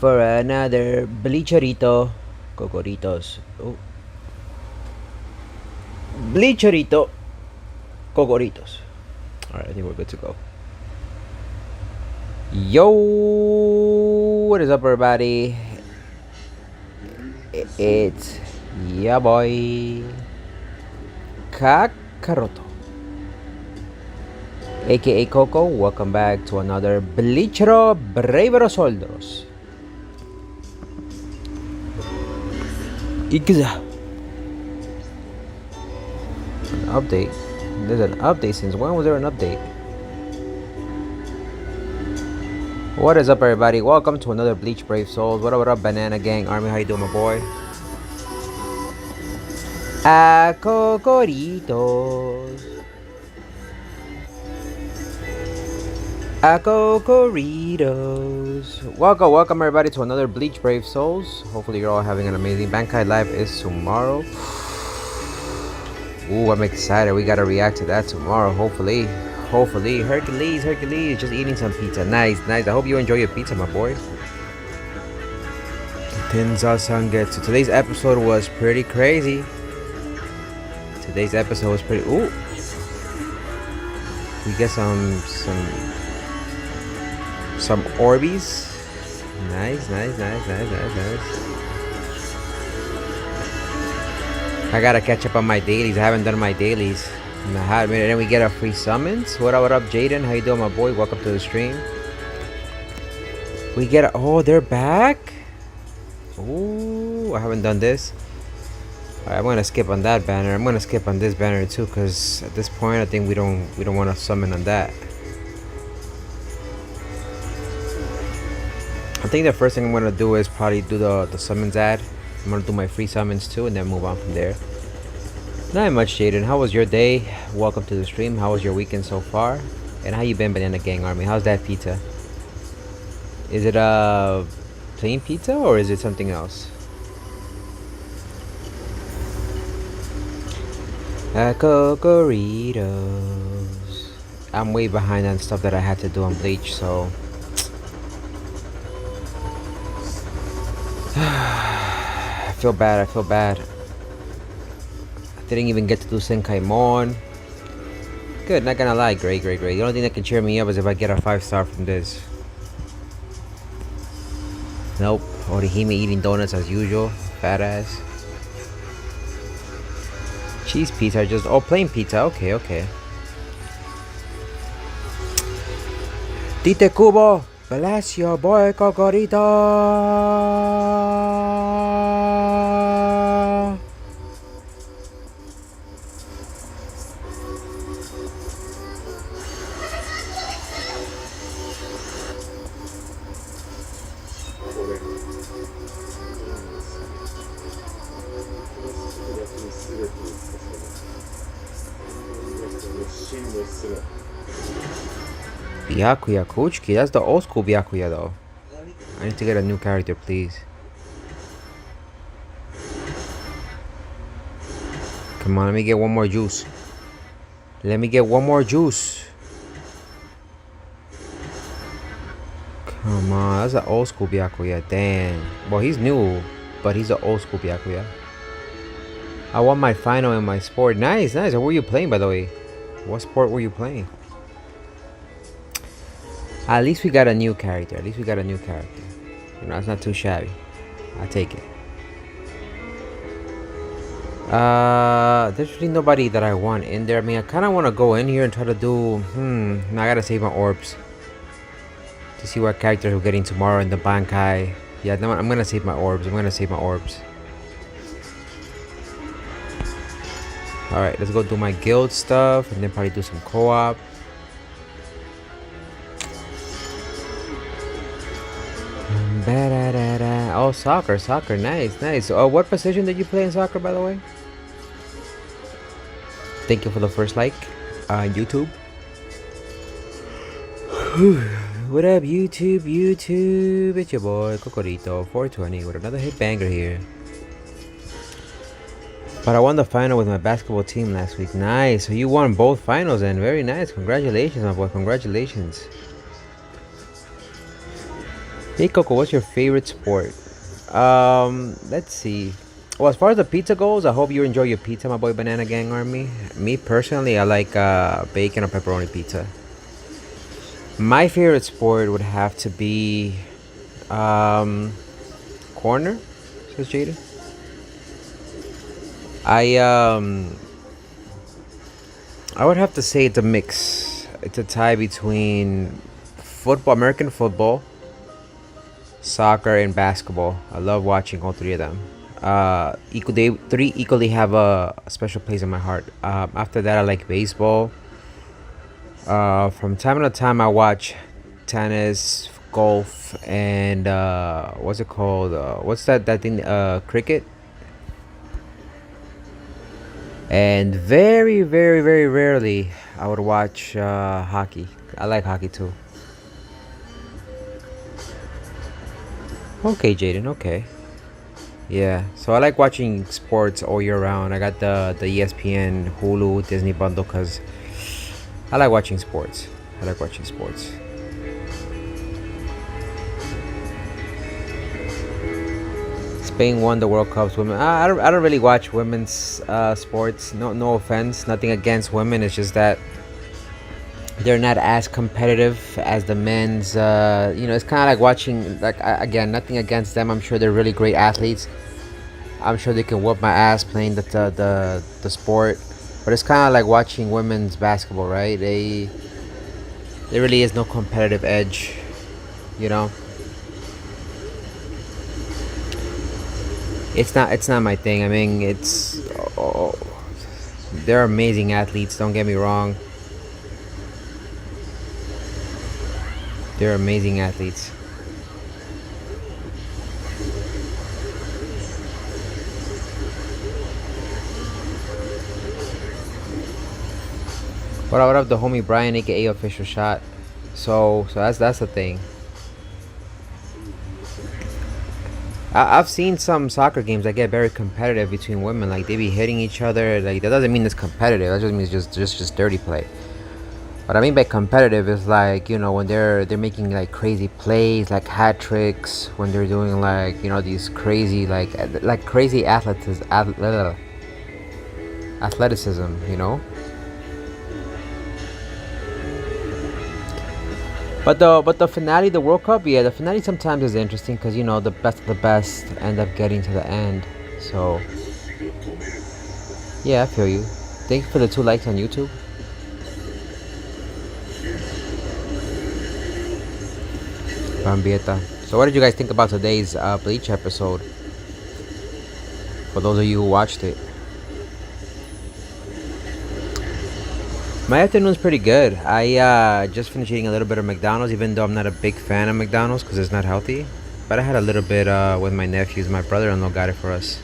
for another Bleacherito Cocoritos. Oh. Bleacherito Cocoritos. Alright, I think we're good to go. Yo, what is up, everybody? It's ya boy Kakaroto, aka Coco. Welcome back to another Bleachero Bravero Soldos. Ikiza. An update. There's an update. Since when was there an update? What is up, everybody? Welcome to another Bleach Brave Souls. What up, Banana Gang Army? How you doing, my boy? Cocoritos. Cocoritos. Welcome, everybody, to another Bleach Brave Souls. Hopefully, you're all having an amazing. Bankai Live is tomorrow. Ooh, I'm excited. We gotta react to that tomorrow. Hopefully. Hercules, just eating some pizza. Nice. I hope you enjoy your pizza, my boy. Tenza Sangetsu. Today's episode was pretty crazy. Ooh. We get some Orbeez. Nice. I gotta catch up on my dailies. I haven't done my dailies in a hot minute. And we get a free summons. What up, Jaden? How you doing, my boy? Welcome to the stream. We get oh, they're back. Ooh, I haven't done this. Alright, I'm gonna skip on that banner. I'm gonna skip on this banner too, cause at this point I think we don't want to summon on that. I think the first thing I'm gonna do is probably do the summons ad. I'm gonna do my free summons too, and then move on from there. Not much, Jaden. How was your day? Welcome to the stream. How was your weekend so far? And how you been, Banana Gang Army? How's that pizza? Is it a plain pizza or is it something else? Cocoritos. I'm way behind on stuff that I had to do on Bleach, so I feel bad. I didn't even get to do Senkai Mon. Good, not gonna lie, great. The only thing that can cheer me up is if I get a 5-star from this. Nope, Orihime eating donuts as usual, fat ass. Cheese pizza, just plain pizza. Okay. Tite Kubo, bless your boy Cocorito. Byakuya Kuchiki, that's the old school Byakuya though. I need to get a new character, please. Come on, let me get one more juice. Come on, that's an old school Byakuya. Damn. Well, he's new, but he's an old school Byakuya. I won my final in my sport. Nice. What were you playing, by the way? What sport were you playing? At least we got a new character. You know, it's not too shabby. I'll take it. There's really nobody that I want in there. I mean, I kind of want to go in here and try to do... Now I gotta save my orbs to see what characters we're getting tomorrow in the bankai. Yeah, no, I'm gonna save my orbs. Alright, let's go do my guild stuff and then probably do some co-op. Oh, soccer, nice. Oh, what position did you play in soccer, by the way? Thank you for the first like on YouTube. What up, YouTube? It's your boy Cocorito 420 with another hit banger here. But I won the final with my basketball team last week. Nice. So you won both finals then. Very nice. Congratulations, my boy. Congratulations. Hey Coco, what's your favorite sport? Let's see. Well, as far as the pizza goes, I hope you enjoy your pizza, my boy Banana Gang Army. Me personally, I like bacon or pepperoni pizza. My favorite sport would have to be um, corner, says Jada. I um I would have to say it's a mix. It's a tie between football, American football, soccer, and basketball. I love watching all three of them. They three equally have a special place in my heart. After that, I like baseball. From time to time, I watch tennis, golf, and what's it called? What's that thing? Cricket. And very, very, very rarely, I would watch hockey. I like hockey too. Okay, Jaden. Okay. Yeah. So I like watching sports all year round. I got the ESPN, Hulu, Disney bundle because I like watching sports. I like watching sports. Spain won the World Cups. Women. I don't really watch women's sports. No offense. Nothing against women. It's just that they're not as competitive as the men's. It's kind of like watching. Like again, nothing against them. I'm sure they're really great athletes. I'm sure they can whoop my ass playing the sport. But it's kind of like watching women's basketball, right? There really is no competitive edge, you know. It's not my thing. I mean, oh, they're amazing athletes. Don't get me wrong. They're amazing athletes. What up, the homie Brian, aka Official Shot. So that's the thing. I've seen some soccer games that get very competitive between women. Like they be hitting each other. Like that doesn't mean it's competitive. That just means just dirty play. What I mean by competitive is like when they're making like crazy plays, like hat tricks. When they're doing like these crazy like crazy athleticism. But the finale, the World Cup, yeah, the finale sometimes is interesting because the best of the best end up getting to the end. So yeah, I feel you. Thank you for the 2 likes on YouTube. Bambieta. So what did you guys think about today's Bleach episode? For those of you who watched it. My afternoon's pretty good. I just finished eating a little bit of McDonald's, even though I'm not a big fan of McDonald's because it's not healthy. But I had a little bit with my nephews. My brother-in-law got it for us.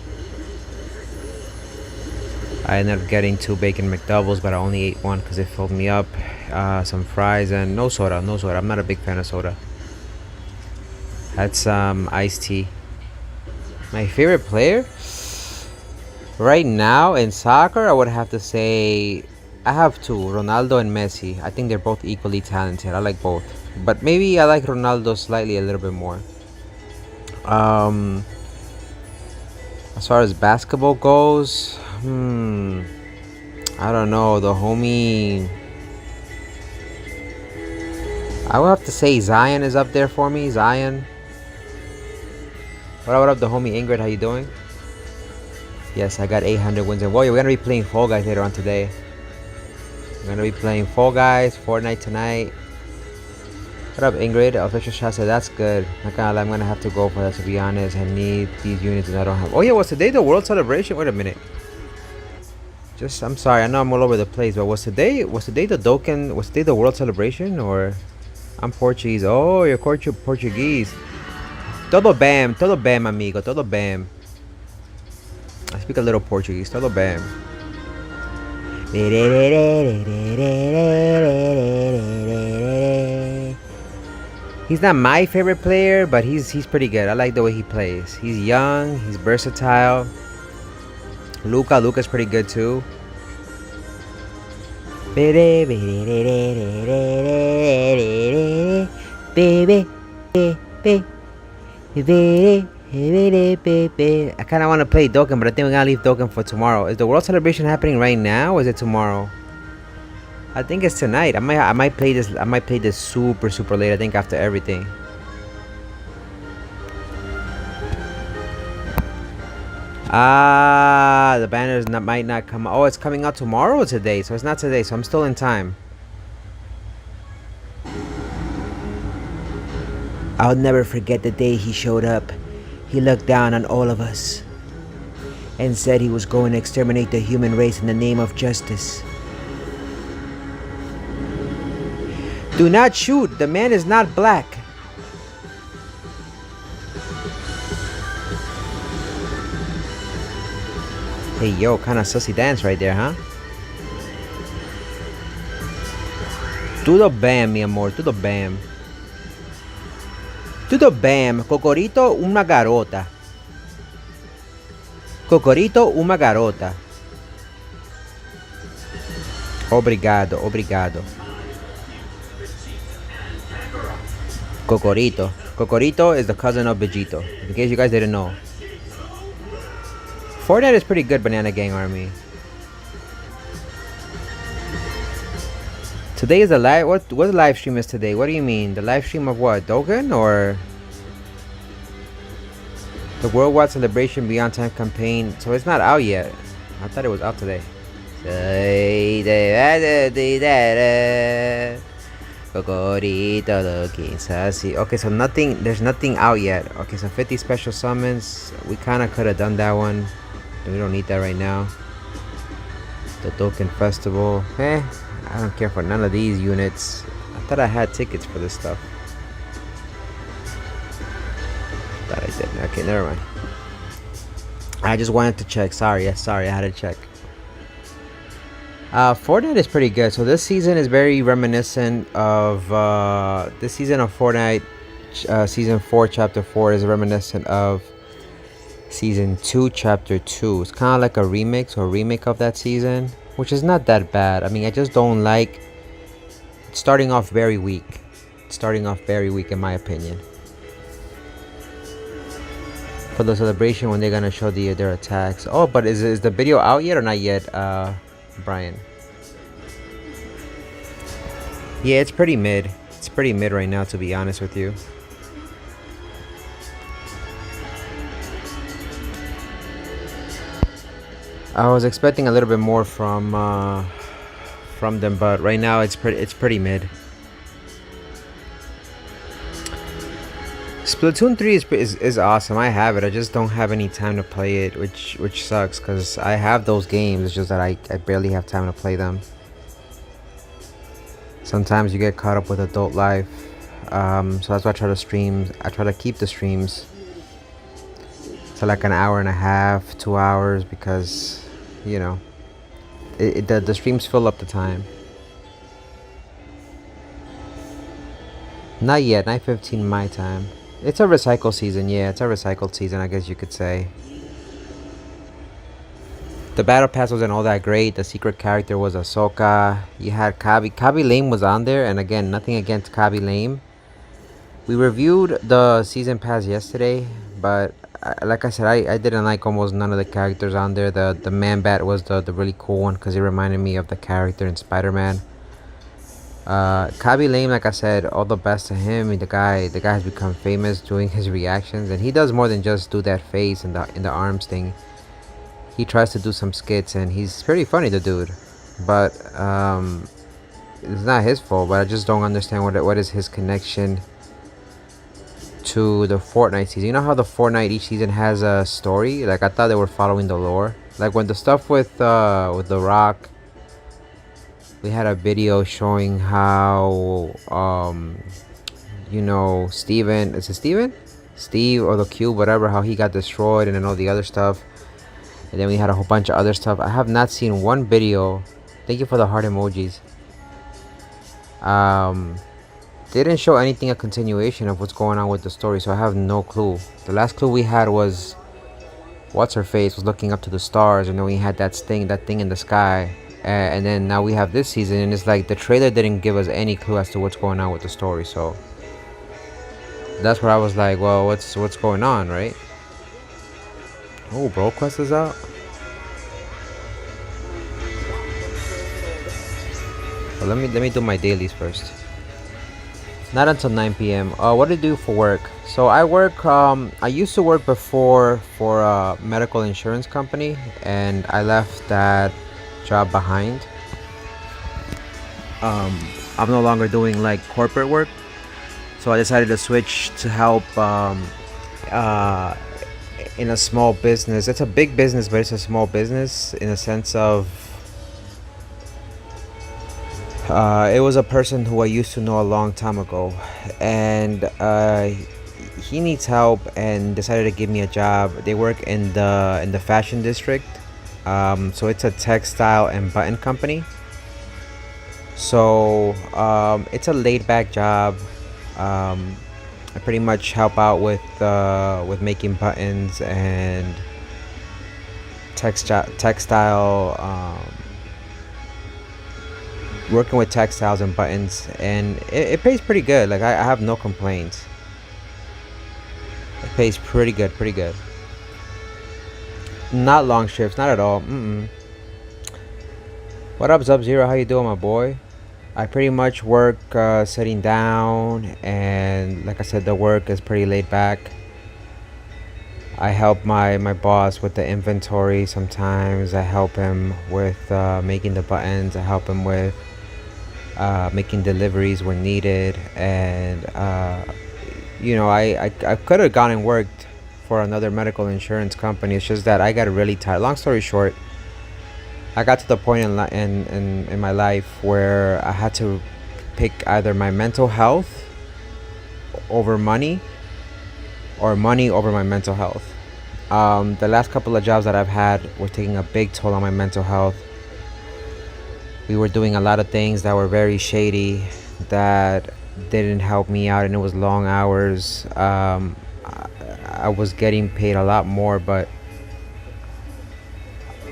I ended up getting 2 bacon McDoubles, but I only ate one because it filled me up. Some fries and no soda. I'm not a big fan of soda. Had some iced tea. My favorite player? Right now in soccer, I would have to say I have 2, Ronaldo and Messi. I think they're both equally talented. I like both. But maybe I like Ronaldo slightly a little bit more. As far as basketball goes, I don't know. The homie, I would have to say Zion is up there for me. Zion. What up, the homie Ingrid? How you doing? Yes, I got 800 wins. And we're gonna be playing Fall Guys later on today. We're gonna be playing Fall Guys, Fortnite tonight. What up, Ingrid? Official Shot said that's good. I'm gonna have to go for that, to be honest. I need these units and I don't have. Oh yeah, was today the World Celebration? Wait a minute. I'm sorry. I know I'm all over the place, but was today the Dokken? Was today the World Celebration? Or I'm Portuguese. Oh, you're Portuguese. Todo bem, amigo. Todo bem. I speak a little Portuguese. Todo bem. He's not my favorite player, but he's pretty good. I like the way he plays. He's young. He's versatile. Luca's pretty good too. I kind of want to play Dokkan, but I think we're gonna leave Dokkan for tomorrow. Is the World Celebration happening right now, or is it tomorrow? I think it's tonight. I might play this. I might play this super late. I think after everything. Ah, the banners might not come. Oh, it's coming out tomorrow or today, so it's not today. So I'm still in time. I'll never forget the day he showed up. He looked down on all of us and said he was going to exterminate the human race in the name of justice. Do not shoot. The man is not black. Hey, yo, kind of sussy dance right there, huh? Do the bam, mi amor. Do the bam. Do the bam. Cocorito, una garota. Cocorito, una garota. Obrigado, obrigado. Cocorito. Cocorito is the cousin of Vegito, in case you guys didn't know. Fortnite is pretty good, Banana Gang Army. Today is the live. What the live stream is today? What do you mean? The live stream of what? Dokkan or the Worldwide Celebration Beyond Time campaign? So it's not out yet. I thought it was out today. Cocorito looking sassy. Okay, so there's nothing out yet. Okay, so 50 special summons. We kind of could have done that one. We don't need that right now. The Dokkan Festival. I don't care for none of these units. I thought I had tickets for this stuff. Thought I did. Okay, never mind. I just wanted to check. Sorry, I had to check. Fortnite is pretty good. So this season is very reminiscent of this season of Fortnite. Season 4, Chapter 4 is reminiscent of Season 2, Chapter 2. It's kind of like a remake of that season, which is not that bad. I mean, I just don't like starting off very weak. In my opinion. For the celebration, when they're gonna show their attacks. Oh, but is the video out yet or not yet, Brian? Yeah, it's pretty mid. It's pretty mid right now, to be honest with you. I was expecting a little bit more from them, but right now it's pretty mid. Splatoon 3 is awesome. I have it. I just don't have any time to play it, which sucks because I have those games. It's just that I barely have time to play them. Sometimes you get caught up with adult life, so that's why I try to stream. I try to keep the streams to like an hour and a half, 2 hours, because you know the streams fill up the time. Not yet, 9:15 my time. It's a recycle season, yeah, it's a recycled season, I guess you could say. The battle pass wasn't all that great. The secret character was Ahsoka. You had Kabi Lame was on there, and again, nothing against Kabi Lame. We reviewed the season pass yesterday, but like I said, I didn't like almost none of the characters on there. The Man Bat was the really cool one because it reminded me of the character in Spider-Man. Kabi Lame, like I said, all the best to him. The guy has become famous doing his reactions, and he does more than just do that face and the arms thing. He tries to do some skits, and he's pretty funny, the dude. But it's not his fault. But I just don't understand what is his connection to the Fortnite season. You know how the Fortnite each season has a story? Like I thought they were following the lore. Like when the stuff with The Rock. We had a video showing how, Steven, is it Steven? Steve or the Cube, whatever, how he got destroyed and then all the other stuff. And then we had a whole bunch of other stuff. I have not seen one video. Thank you for the heart emojis. They didn't show anything, a continuation of what's going on with the story, so I have no clue. The last clue we had was, what's-her-face was looking up to the stars, and then we had that thing in the sky. And then now we have this season, and it's like the trailer didn't give us any clue as to what's going on with the story. So That's where I was like, well, what's going on, right? Oh, Bro Quest is out. Well, let me do my dailies first. Not until 9 p.m. What do you do for work? So I work. I used to work before for a medical insurance company, and I left that job behind. I'm no longer doing like corporate work, so I decided to switch to help uh, in a small business. It's a big business, but it's a small business in a sense of it was a person who I used to know a long time ago, and he needs help and decided to give me a job. They work in the fashion district, so it's a textile and button company. So it's a laid back job. Um, I pretty much help out with making buttons and textile. Working with textiles and buttons, and it pays pretty good. Like I have no complaints. It pays pretty good, pretty good. Not long shifts, not at all. What up, Sub Zero? How you doing, my boy? I pretty much work sitting down, and like I said, the work is pretty laid back. I help my boss with the inventory sometimes. I help him with making the buttons. I help him with making deliveries when needed, and I could have gone and worked for another medical insurance company. It's just that I got really tired. Long story short, I got to the point in my life where I had to pick either my mental health over money or money over my mental health. The last couple of jobs that I've had were taking a big toll on my mental health. We were doing a lot of things that were very shady, that didn't help me out, and it was long hours. I was getting paid a lot more, but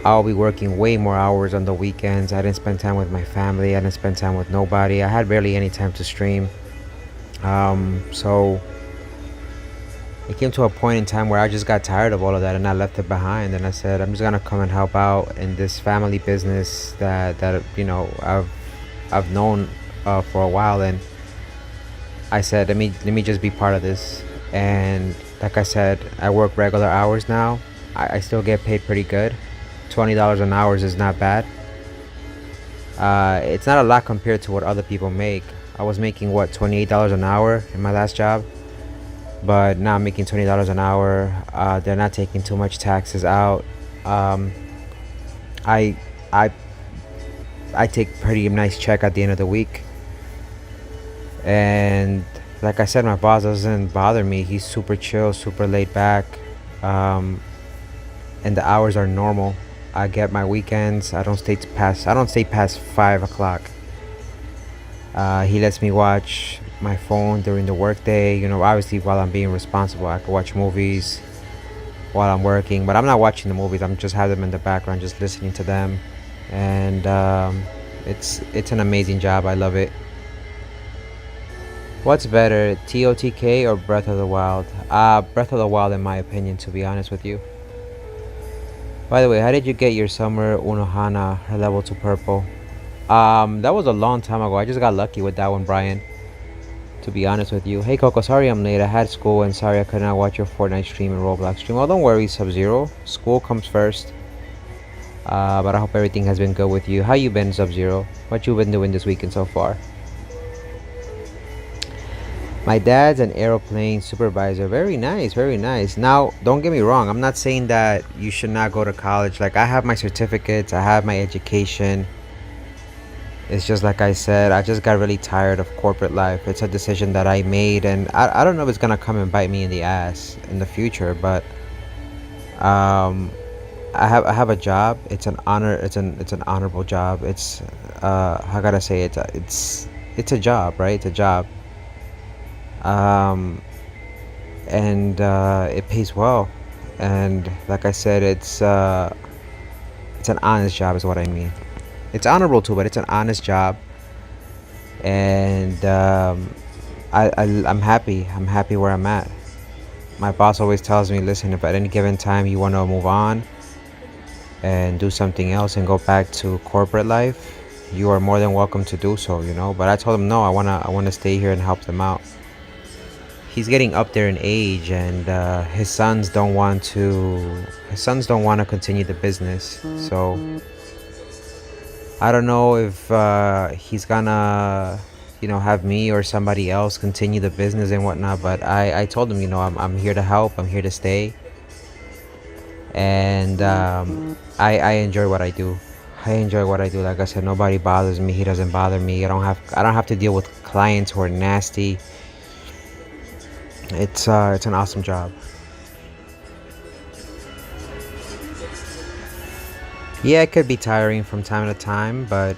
I'll be working way more hours on the weekends. I didn't spend time with my family. I didn't spend time with nobody. I had barely any time to stream. So it came to a point in time where I just got tired of all of that, and I left it behind. And I said, I'm just gonna come and help out in this family business that I've known for a while. And I said, let me just be part of this. And like I said, I work regular hours now. I still get paid pretty good. $20 an hour is not bad. It's not a lot compared to what other people make. I was making what, $28 an hour in my last job, but now I'm making $20 an hour. They're not taking too much taxes out. I I I take pretty nice check at the end of the week, and like I said, my boss doesn't bother me. He's super chill, super laid back, um, and the hours are normal. I get my weekends. I don't stay past 5 o'clock. He lets me watch my phone during the workday. Obviously while I'm being responsible, I can watch movies while I'm working. But I'm not watching the movies. I'm just have them in the background, just listening to them. And it's an amazing job. I love it. What's better, TOTK or Breath of the Wild? Breath of the Wild, in my opinion, to be honest with you. By the way, how did you get your summer Unohana level to purple? That was a long time ago. I just got lucky with that one, Brian. To be honest with you. Hey Coco, sorry I'm late. I had school and sorry I could not watch your Fortnite stream and Roblox stream. Well, don't worry, Sub-Zero. School comes first. But I hope everything has been good with you. How you been, Sub-Zero? What you been doing this weekend so far? My dad's an aeroplane supervisor. Very nice, very nice. Now, don't get me wrong. I'm not saying that you should not go to college. Like, I have my certificates. I have my education. It's just like I said, I just got really tired of corporate life. It's a decision that I made, and I don't know if it's gonna come and bite me in the ass in the future, but um, I have a job. It's an honor. It's an honorable job. It's how gotta say it? It's a job, right? It's a job. Um, and it pays well. And like I said, it's an honest job, is what I mean. It's honorable too, but it's an honest job. And I'm happy. I'm happy where I'm at. My boss always tells me, listen, if at any given time you want to move on and do something else and go back to corporate life, you are more than welcome to do so, you know. But I told him no, I wanna stay here and help them out. He's getting up there in age, and his sons don't want to continue the business. So I don't know if he's gonna, have me or somebody else continue the business and whatnot. But I told him, I'm here to help. I'm here to stay, and I enjoy what I do. I enjoy what I do. Like I said, nobody bothers me. He doesn't bother me. I don't have to deal with clients who are nasty. It's an awesome job. Yeah, it could be tiring from time to time, but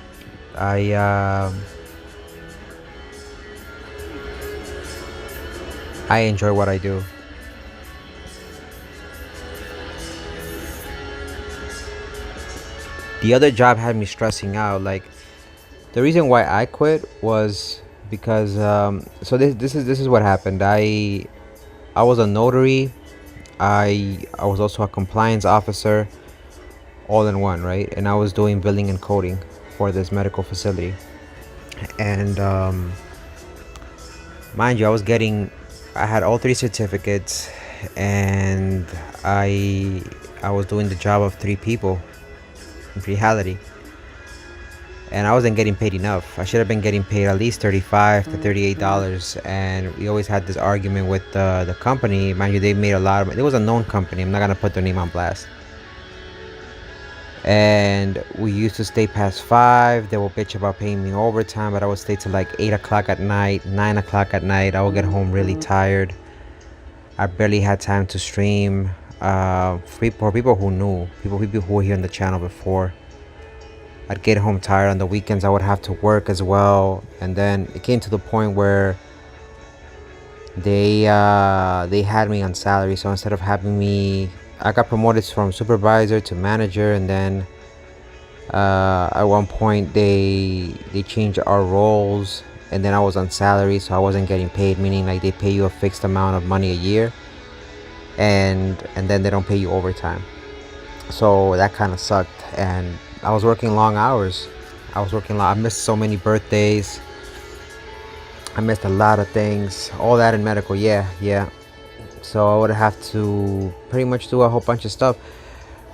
I I enjoy what I do. The other job had me stressing out. Like, the reason why I quit was because so this is what happened. I was a notary. I was also a compliance officer, all in one, right? And I was doing billing and coding for this medical facility. And mind you, I had all three certificates, and I was doing the job of three people in reality, and I wasn't getting paid enough. I should have been getting paid at least $35 to $38, and we always had this argument with the company. Mind you, they made a lot of. It was a known company. I'm not gonna put their name on blast. And we used to stay past 5. They will bitch about paying me overtime, but I would stay till like 8 o'clock at night, 9 o'clock at night. I would get home really tired. I barely had time to stream. For people who knew, people who were here on the channel before, I'd get home tired. On the weekends I would have to work as well, and then it came to the point where they had me on salary. So instead of having me, I got promoted from supervisor to manager, and then at one point they changed our roles, and then I was on salary, so I wasn't getting paid, meaning like they pay you a fixed amount of money a year, and then they don't pay you overtime. So that kind of sucked, and I was working long hours. I missed so many birthdays. I missed a lot of things. All that in medical, yeah. So I would have to pretty much do a whole bunch of stuff.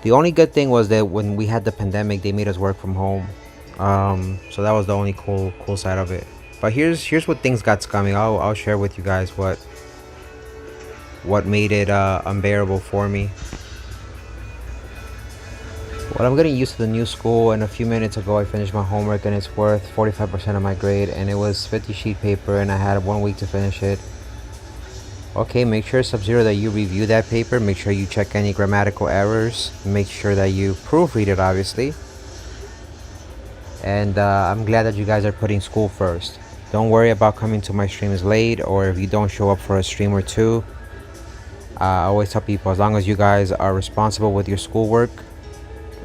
The only good thing was that when we had the pandemic, they made us work from home. So that was the only cool side of it. But here's what things got scummy. I'll share with you guys what made it unbearable for me. Well, I'm getting used to the new school, and a few minutes ago I finished my homework, and it's worth 45% of my grade, and it was 50 sheet paper, and I had 1 week to finish it. Okay, make sure, Sub-Zero, that you review that paper. Make sure you check any grammatical errors. Make sure that you proofread it, obviously. And I'm glad that you guys are putting school first. Don't worry about coming to my streams late, or if you don't show up for a stream or two. I always tell people, as long as you guys are responsible with your schoolwork,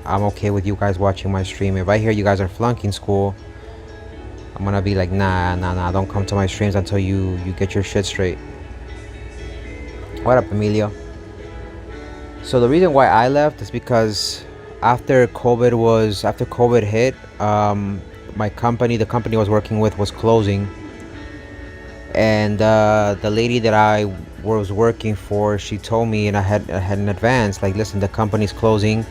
I'm okay with you guys watching my stream. If I hear you guys are flunking school, I'm gonna be like, nah, don't come to my streams until you get your shit straight. What up, Emilio? So the reason why I left is because after COVID hit, my company, the company I was working with, was closing, and the lady that I was working for, she told me, and I had in advance, like, listen, the company's closing.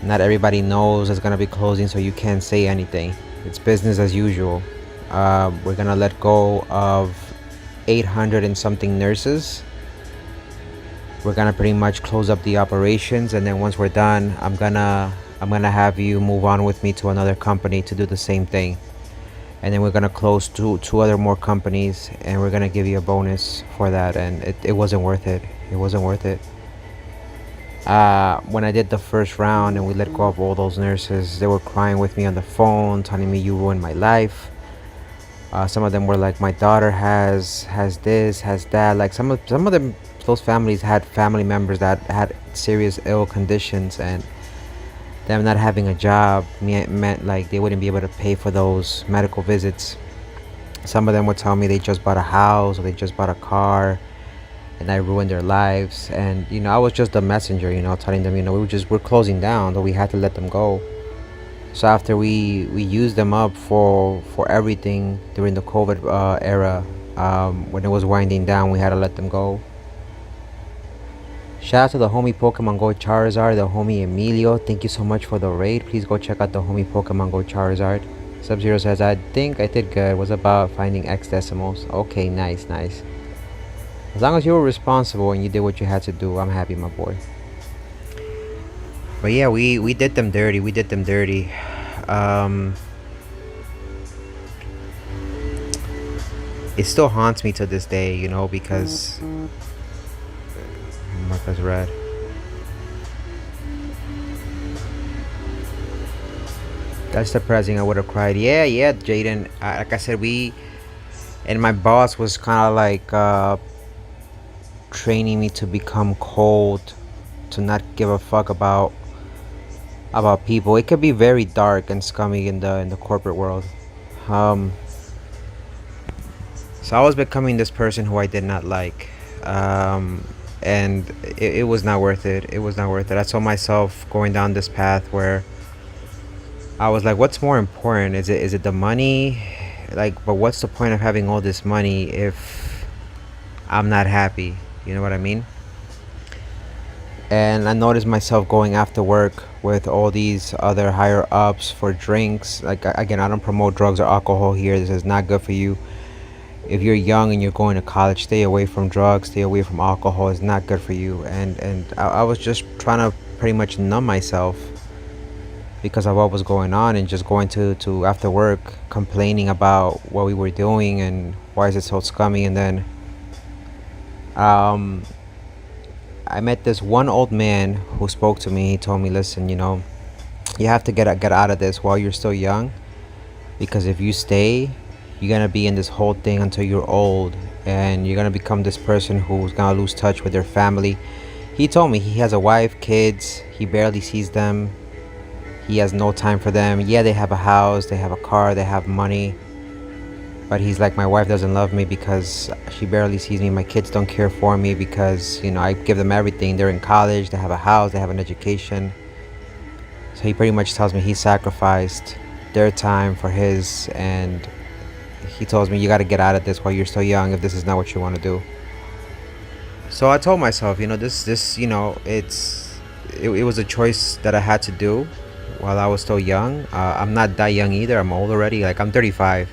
Not everybody knows it's gonna be closing, so you can't say anything. It's business as usual. We're gonna let go of 800 and something nurses. We're gonna pretty much close up the operations, and then once we're done, I'm gonna have you move on with me to another company to do the same thing. And then we're gonna close two other more companies, and we're gonna give you a bonus for that. And it wasn't worth it. It wasn't worth it. When I did the first round and we let go of all those nurses, they were crying with me on the phone, telling me, you ruined my life. Some of them were like, my daughter has this, has that. Like some of them, those families had family members that had serious ill conditions, and them not having a job meant like they wouldn't be able to pay for those medical visits. Some of them would tell me they just bought a house or they just bought a car, and I ruined their lives. And I was just the messenger, telling them, we're closing down, that we had to let them go. So after we used them up for everything during the COVID era, when it was winding down, we had to let them go. Shout out to the homie Pokemon Go Charizard, the homie Emilio. Thank you so much for the raid. Please go check out the homie Pokemon Go Charizard. Sub-Zero says, I think I did good. It was about finding X decimals. Okay, nice. As long as you were responsible and you did what you had to do, I'm happy, my boy. But yeah, we did them dirty. It still haunts me to this day, because mark as red. That's depressing. I would have cried. Yeah, Jaden. Like I said, and my boss was kind of like training me to become cold, to not give a fuck about people. It could be very dark and scummy in the corporate world. So I was becoming this person who I did not like, and it was not worth it. I told myself going down this path where I was like, what's more important? Is it the money? Like, but what's the point of having all this money if I'm not happy? You know what I mean? And I noticed myself going after work with all these other higher ups for drinks. Like, again, I don't promote drugs or alcohol here. This is not good for you. If you're young and you're going to college, stay away from drugs, stay away from alcohol. It's not good for you. And I was just trying to pretty much numb myself because of what was going on, and just going to after work complaining about what we were doing and why is it so scummy. And then I met this one old man who spoke to me. He told me, listen, you have to get out of this while you're still young, because if you stay, you're gonna be in this whole thing until you're old, and you're gonna become this person who's gonna lose touch with their family. He told me he has a wife, kids, he barely sees them, he has no time for them. Yeah, they have a house, they have a car, they have money, but he's like, my wife doesn't love me because she barely sees me. My kids don't care for me because I give them everything. They're in college, they have a house, they have an education. So he pretty much tells me he sacrificed their time for his, and he tells me, you got to get out of this while you're still young if this is not what you want to do. So I told myself, this it was a choice that I had to do while I was still young. I'm not that young either. I'm old already. Like, I'm 35.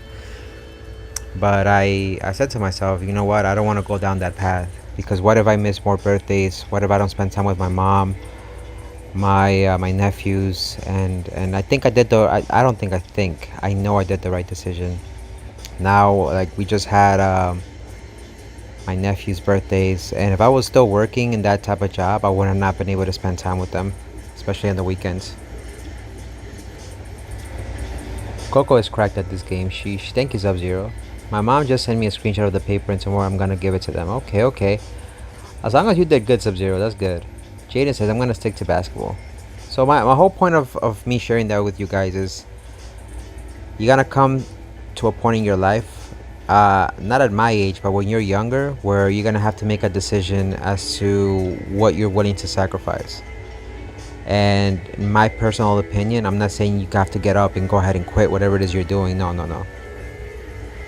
But I said to myself, you know what? I don't want to go down that path, because what if I miss more birthdays? What if I don't spend time with my mom, my nephews? And I think I did I don't think, I know I did the right decision. Now, like, we just had my nephew's birthdays, and if I was still working in that type of job, I would have not been able to spend time with them, especially on the weekends. Coco is cracked at this game. She thank you, Sub-Zero. My mom just sent me a screenshot of the paper, and tomorrow I'm gonna give it to them. Okay. As long as you did good, Sub-Zero, that's good. Jaden says I'm gonna stick to basketball. So my whole point of me sharing that with you guys is, you gotta come to a point in your life, not at my age, but when you're younger, where you're gonna have to make a decision as to what you're willing to sacrifice. And in my personal opinion, I'm not saying you have to get up and go ahead and quit whatever it is you're doing. No.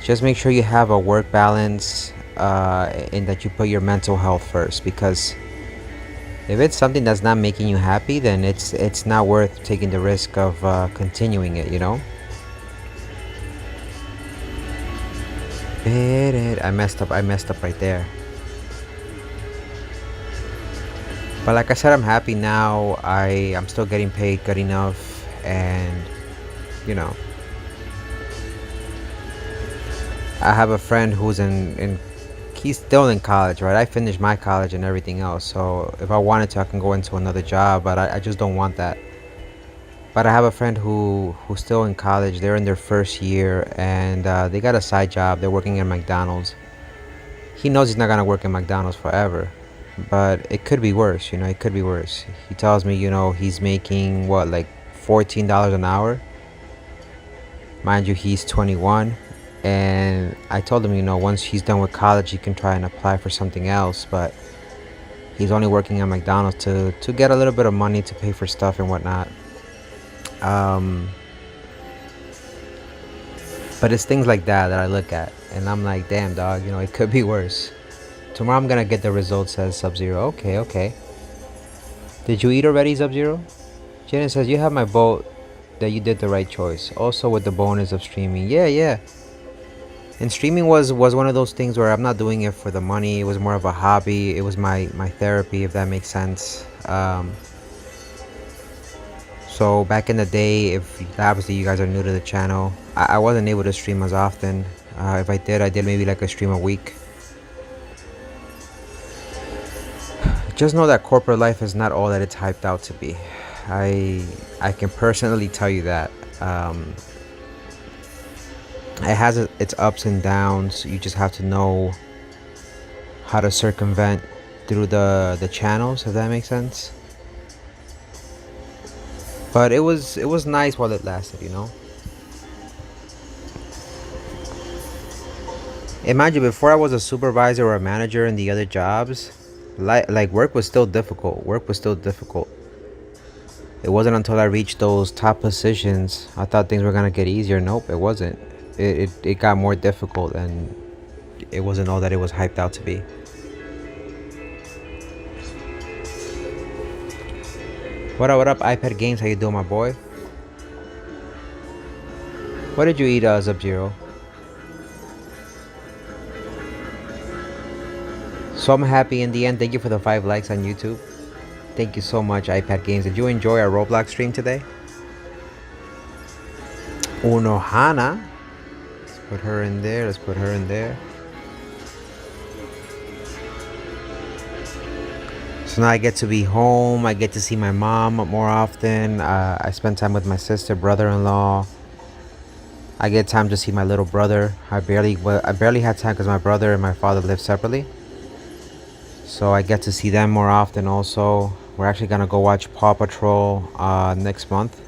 Just make sure you have a work balance, and that you put your mental health first, because if it's something that's not making you happy, then it's not worth taking the risk of continuing it, I messed up right there. But like I said, I'm happy now. I'm still getting paid good enough, and I have a friend who's he's still in college, right? I finished my college and everything else, so if I wanted to, I can go into another job, but I just don't want that. But I have a friend who's still in college. They're in their first year, and they got a side job. They're working at McDonald's. He knows he's not gonna work at McDonald's forever, but it could be worse. It could be worse. He tells me, he's making like $14 an hour. Mind you, he's 21. And I told him, once he's done with college, he can try and apply for something else. But he's only working at McDonald's to get a little bit of money to pay for stuff and whatnot. Um, but it's things like that I look at, and I'm like, damn, dog, it could be worse. Tomorrow I'm gonna get the results as Sub-Zero. Okay, okay. Did you eat already, Sub-Zero? Jaden says, you have my vote that you did the right choice. Also with the bonus of streaming. Yeah, yeah. And streaming was one of those things where I'm not doing it for the money. It was more of a hobby. It was my therapy, if that makes sense. So back in the day, if obviously you guys are new to the channel, I wasn't able to stream as often. If I did maybe like a stream a week. Just know that corporate life is not all that it's hyped out to be. I can personally tell you that. It has its ups and downs. You just have to know how to circumvent through the channels, if that makes sense. But it was nice while it lasted, Imagine before I was a supervisor or a manager in the other jobs, like work was still difficult. Work was still difficult. It wasn't until I reached those top positions I thought things were gonna get easier. Nope, it wasn't. It got more difficult, and it wasn't all that it was hyped out to be. What up, iPad Games? How you doing, my boy? What did you eat, Sub-Zero? So I'm happy in the end. Thank you for the 5 likes on YouTube. Thank you so much, iPad Games. Did you enjoy our Roblox stream today? Unohana. Let's put her in there. Let's put her in there. So now I get to be home. I get to see my mom more often. I spend time with my sister, brother-in-law. I get time to see my little brother. I barely had time because my brother and my father live separately. So I get to see them more often also. We're actually gonna go watch Paw Patrol next month.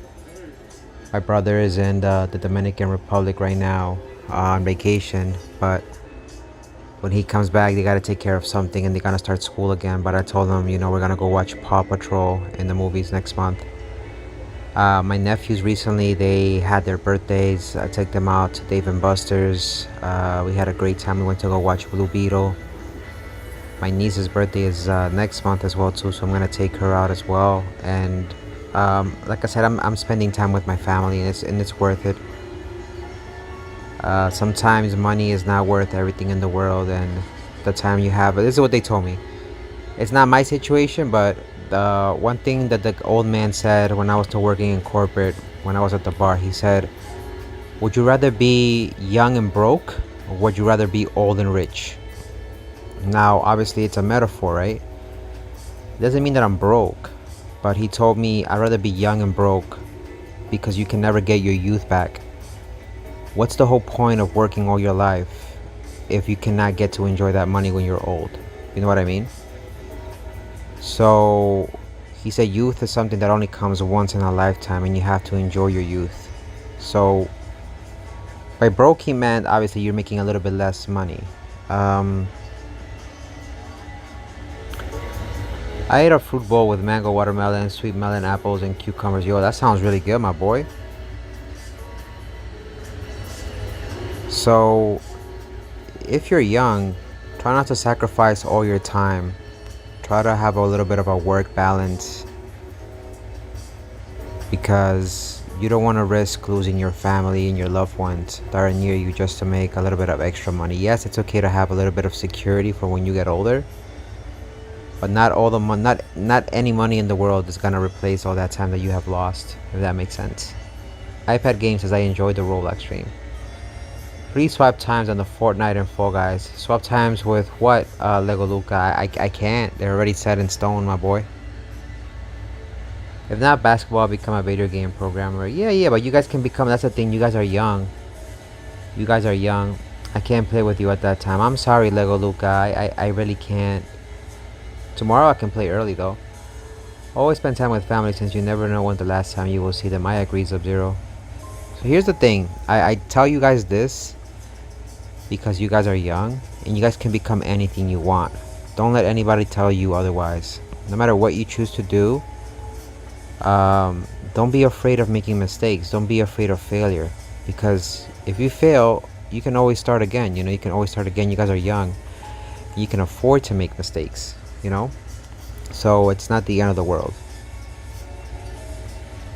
My brother is in the Dominican Republic right now on vacation, but when he comes back, they gotta take care of something and they're gonna start school again. But I told them, we're gonna go watch Paw Patrol in the movies next month. My nephews recently, they had their birthdays. I took them out to Dave & Buster's. We had a great time. We went to go watch Blue Beetle. My niece's birthday is next month as well too, so I'm gonna take her out as well. And like I said, I'm spending time with my family, and it's worth it. Sometimes money is not worth everything in the world, and the time you have. This is what they told me. It's not my situation, but the one thing that the old man said when I was still working in corporate, when I was at the bar, he said, "Would you rather be young and broke, or would you rather be old and rich?" Now, obviously, it's a metaphor, right? It doesn't mean that I'm broke, but he told me I'd rather be young and broke because you can never get your youth back. What's the whole point of working all your life if you cannot get to enjoy that money when you're old? You know what I mean? So he said youth is something that only comes once in a lifetime, and you have to enjoy your youth. So by broke, he meant obviously you're making a little bit less money. I ate a fruit bowl with mango, watermelon, sweet melon, apples, and cucumbers. Yo, that sounds really good, my boy. So, if you're young, try not to sacrifice all your time. Try to have a little bit of a work balance, because you don't want to risk losing your family and your loved ones that are near you just to make a little bit of extra money. Yes, it's okay to have a little bit of security for when you get older, but not all the not any money in the world is gonna replace all that time that you have lost, if that makes sense. iPad Games says I enjoyed the Roblox stream. 3 swap times on the Fortnite and Fall Guys. Swap times with what, Lego Luca? I can't. They're already set in stone, my boy. If not basketball, I'll become a video game programmer. Yeah, but you guys can become. That's the thing. You guys are young. You guys are young. I can't play with you at that time. I'm sorry, Lego Luca. I really can't. Tomorrow I can play early though. Always spend time with family, since you never know when the last time you will see them. I agree, Sub-Zero. So here's the thing. I tell you guys this because you guys are young and you guys can become anything you want. Don't let anybody tell you otherwise. No matter what you choose to do, don't be afraid of making mistakes. Don't be afraid of failure, because if you fail, you can always start again. You can always start again. You guys are young. You can afford to make mistakes, so it's not the end of the world.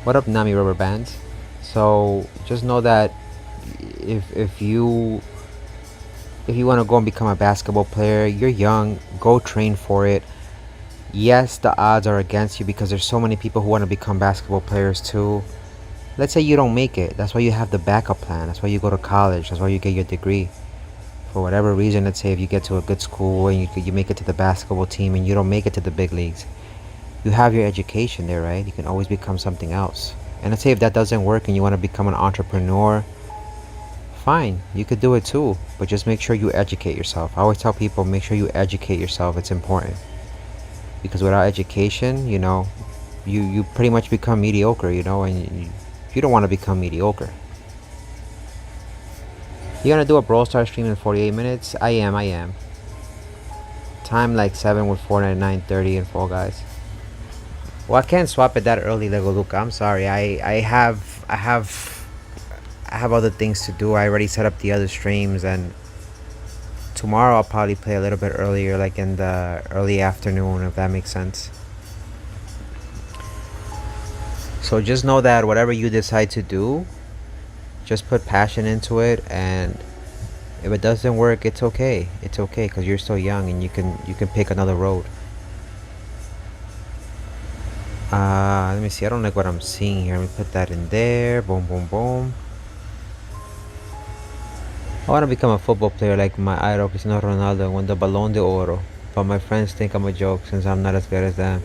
What up, Nami Rubber Bands? So just know that if you want to go and become a basketball player, you're young, go train for it. Yes, the odds are against you because there's so many people who want to become basketball players too. Let's say you don't make it. That's why you have the backup plan. That's why you go to college. That's why you get your degree. For whatever reason, let's say if you get to a good school and you make it to the basketball team and you don't make it to the big leagues, you have your education there, right? You can always become something else. And let's say if that doesn't work and you want to become an entrepreneur, fine, you could do it too. But just make sure you educate yourself. I always tell people, make sure you educate yourself. It's important. Because without education, you pretty much become mediocre, and you don't want to become mediocre. You gonna do a Brawl Stars stream in 48 minutes? I am. Time like 7 with Fortnite, 9:30 and Fall Guys. Well, I can't swap it that early, Lego Luca. I'm sorry. I have other things to do. I already set up the other streams, and tomorrow I'll probably play a little bit earlier, like in the early afternoon, if that makes sense. So just know that whatever you decide to do, just put passion into it, and if it doesn't work, it's okay. It's okay, because you're still young and you can pick another road. Let me see. I don't like what I'm seeing here. Let me put that in there. Boom, boom, boom. I want to become a football player like my idol Cristiano Ronaldo and win the Balón de Oro, but my friends think I'm a joke since I'm not as good as them.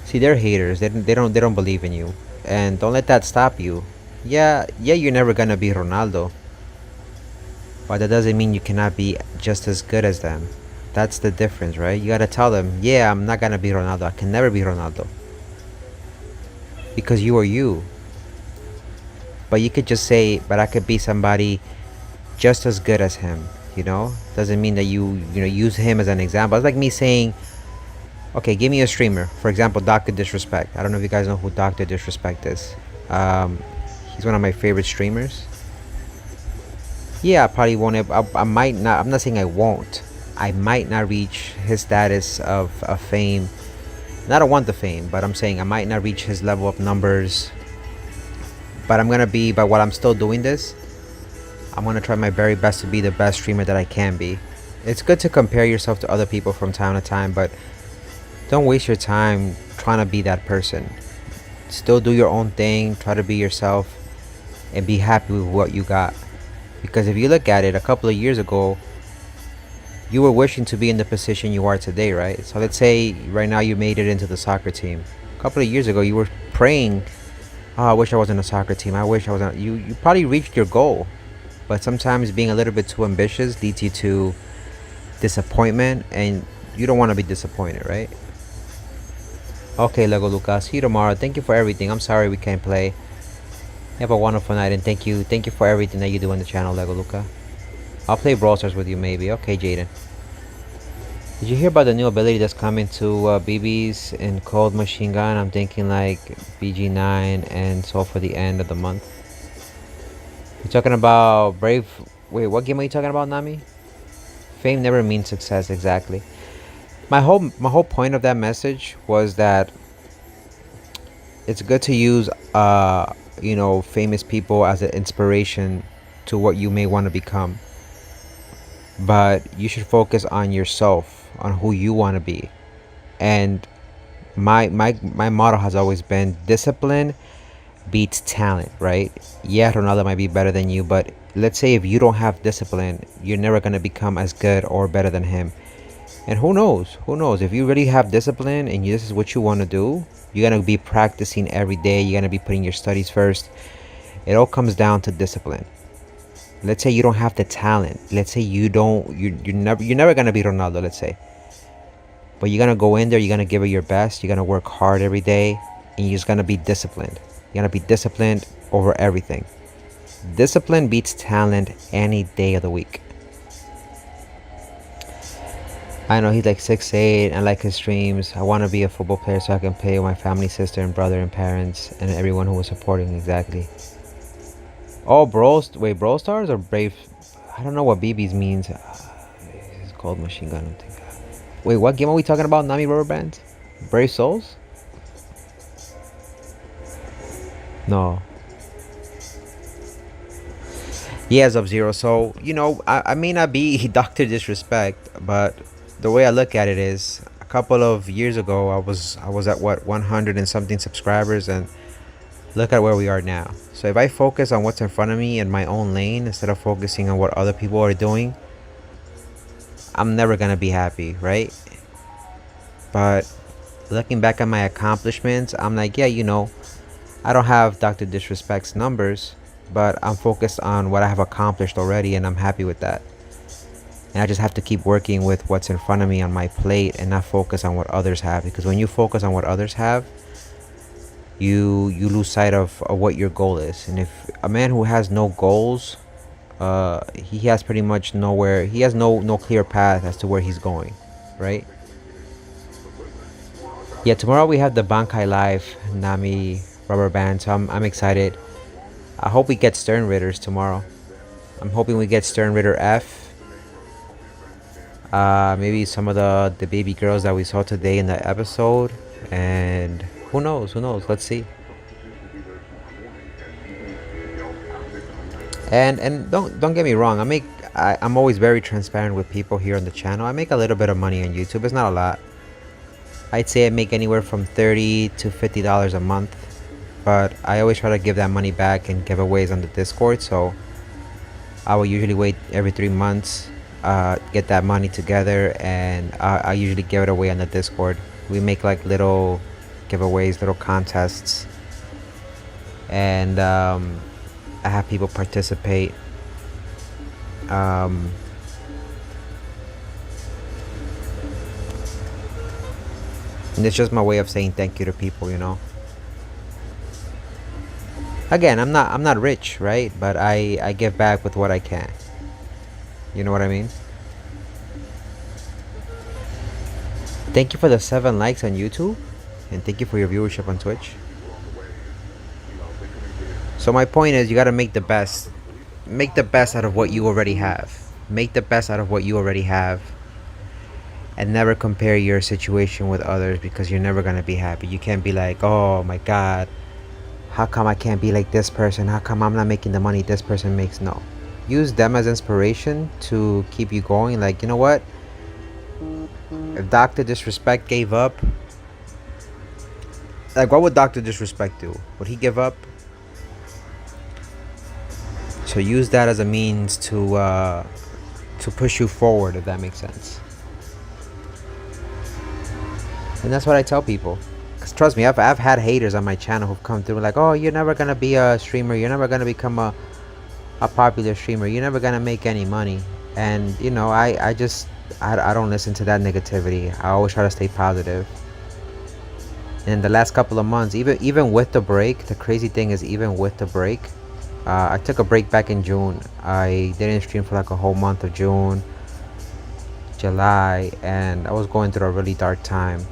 See, they're haters. They don't believe in you, and don't let that stop you. Yeah, you're never gonna be Ronaldo, but that doesn't mean you cannot be just as good as them. That's the difference, right? You gotta tell them, yeah, I'm not gonna be Ronaldo. I can never be Ronaldo, because you are you. But you could just say, but I could be somebody just as good as him. Doesn't mean that you use him as an example. It's like me saying, okay, give me a streamer, for example, Dr. Disrespect. I don't know if you guys know who Dr. Disrespect is. He's one of my favorite streamers. Yeah, I probably won't. I might not. I'm not saying I won't. I might not reach his status of fame. And I don't want the fame, but I'm saying I might not reach his level of numbers. But I'm gonna be. But while I'm still doing this, I'm gonna try my very best to be the best streamer that I can be. It's good to compare yourself to other people from time to time, but don't waste your time trying to be that person. Still do your own thing. Try to be yourself, and be happy with what you got. Because if you look at it, a couple of years ago, you were wishing to be in the position you are today, right? So let's say right now you made it into the soccer team. A couple of years ago, you were praying, oh, I wish I was in a soccer team. I wish I was. You probably reached your goal, but sometimes being a little bit too ambitious leads you to disappointment, and you don't want to be disappointed, right? Okay, Lego Lucas, see you tomorrow. Thank you for everything. I'm sorry we can't play. Have a wonderful night, and thank you for everything that you do on the channel, Lego Luca. I'll play Brawl Stars with you maybe. Okay, Jaden. Did you hear about the new ability that's coming to BBs in Cold Machine Gun? I'm thinking like BG9 and so for the end of the month. You're talking about Brave. Wait, what game are you talking about, Nami? Fame never means success, exactly. My whole point of that message was that it's good to use famous people as an inspiration to what you may want to become, but you should focus on yourself, on who you want to be. And my motto has always been discipline beats talent, right? Yeah, Ronaldo might be better than you, but let's say if you don't have discipline, you're never going to become as good or better than him. And who knows if you really have discipline and this is what you want to do, you're going to be practicing every day. You're going to be putting your studies first. It all comes down to discipline. Let's say you don't have the talent. Let's say you're never going to be Ronaldo, let's say. But you're going to go in there, you're going to give it your best. You're going to work hard every day, and you're just going to be disciplined. You're going to be disciplined over everything. Discipline beats talent any day of the week. I know he's like 6'8". I like his streams. I want to be a football player so I can pay my family, sister, and brother, and parents, and everyone who was supporting. Exactly. Oh, wait, Brawl Stars or Brave? I don't know what BB's means. It's called Machine Gun. I think. Wait, what game are we talking about? Nami Rubber Bands? Brave Souls? No. Yeah, Sub-Zero. So, I may not be Dr. Disrespect, but the way I look at it is a couple of years ago I was at what, 100 and something subscribers, and look at where we are now. So if I focus on what's in front of me in my own lane instead of focusing on what other people are doing, I'm never gonna be happy, right? But looking back at my accomplishments, I'm like, yeah, I don't have Dr. Disrespect's numbers, but I'm focused on what I have accomplished already, and I'm happy with that. And I just have to keep working with what's in front of me on my plate and not focus on what others have, because when you focus on what others have, you lose sight of what your goal is. And if a man who has no goals, he has pretty much nowhere, he has no clear path as to where he's going, right? Yeah, tomorrow we have the Bankai Live Nami Rubber Band, so I'm excited. I hope we get Stern Ritters tomorrow. I'm hoping we get Stern Ritter F. Maybe some of the baby girls that we saw today in the episode, and who knows? Let's see. And don't get me wrong. I'm always very transparent with people here on the channel. I make a little bit of money on YouTube. It's not a lot. I'd say I make anywhere from $30 to $50 a month, but I always try to give that money back in giveaways on the Discord. So I will usually wait every 3 months, get that money together, and I usually give it away on the Discord. We make like little giveaways, little contests, and I have people participate. And it's just my way of saying thank you to people, Again, I'm not rich, right? But I give back with what I can. You know what I mean? Thank you for the 7 likes on YouTube, and thank you for your viewership on Twitch. So my point is, you gotta make the best. Make the best out of what you already have. Make the best out of what you already have. And never compare your situation with others, because you're never gonna be happy. You can't be like, oh my god, how come I can't be like this person? How come I'm not making the money this person makes? No. Use them as inspiration to keep you going. Like, you know what? If Dr. Disrespect gave up, like, what would Dr. Disrespect do? Would he give up? So use that as a means to push you forward, if that makes sense. And that's what I tell people. Because trust me, I've had haters on my channel who've come through like, oh, you're never gonna be a streamer, you're never gonna become a popular streamer, you're never gonna make any money. And I don't listen to that negativity. I always try to stay positive. And the last couple of months, even with the break, the crazy thing is, even with the break, I took a break back in June. I didn't stream for like a whole month of June, July, and I was going through a really dark time.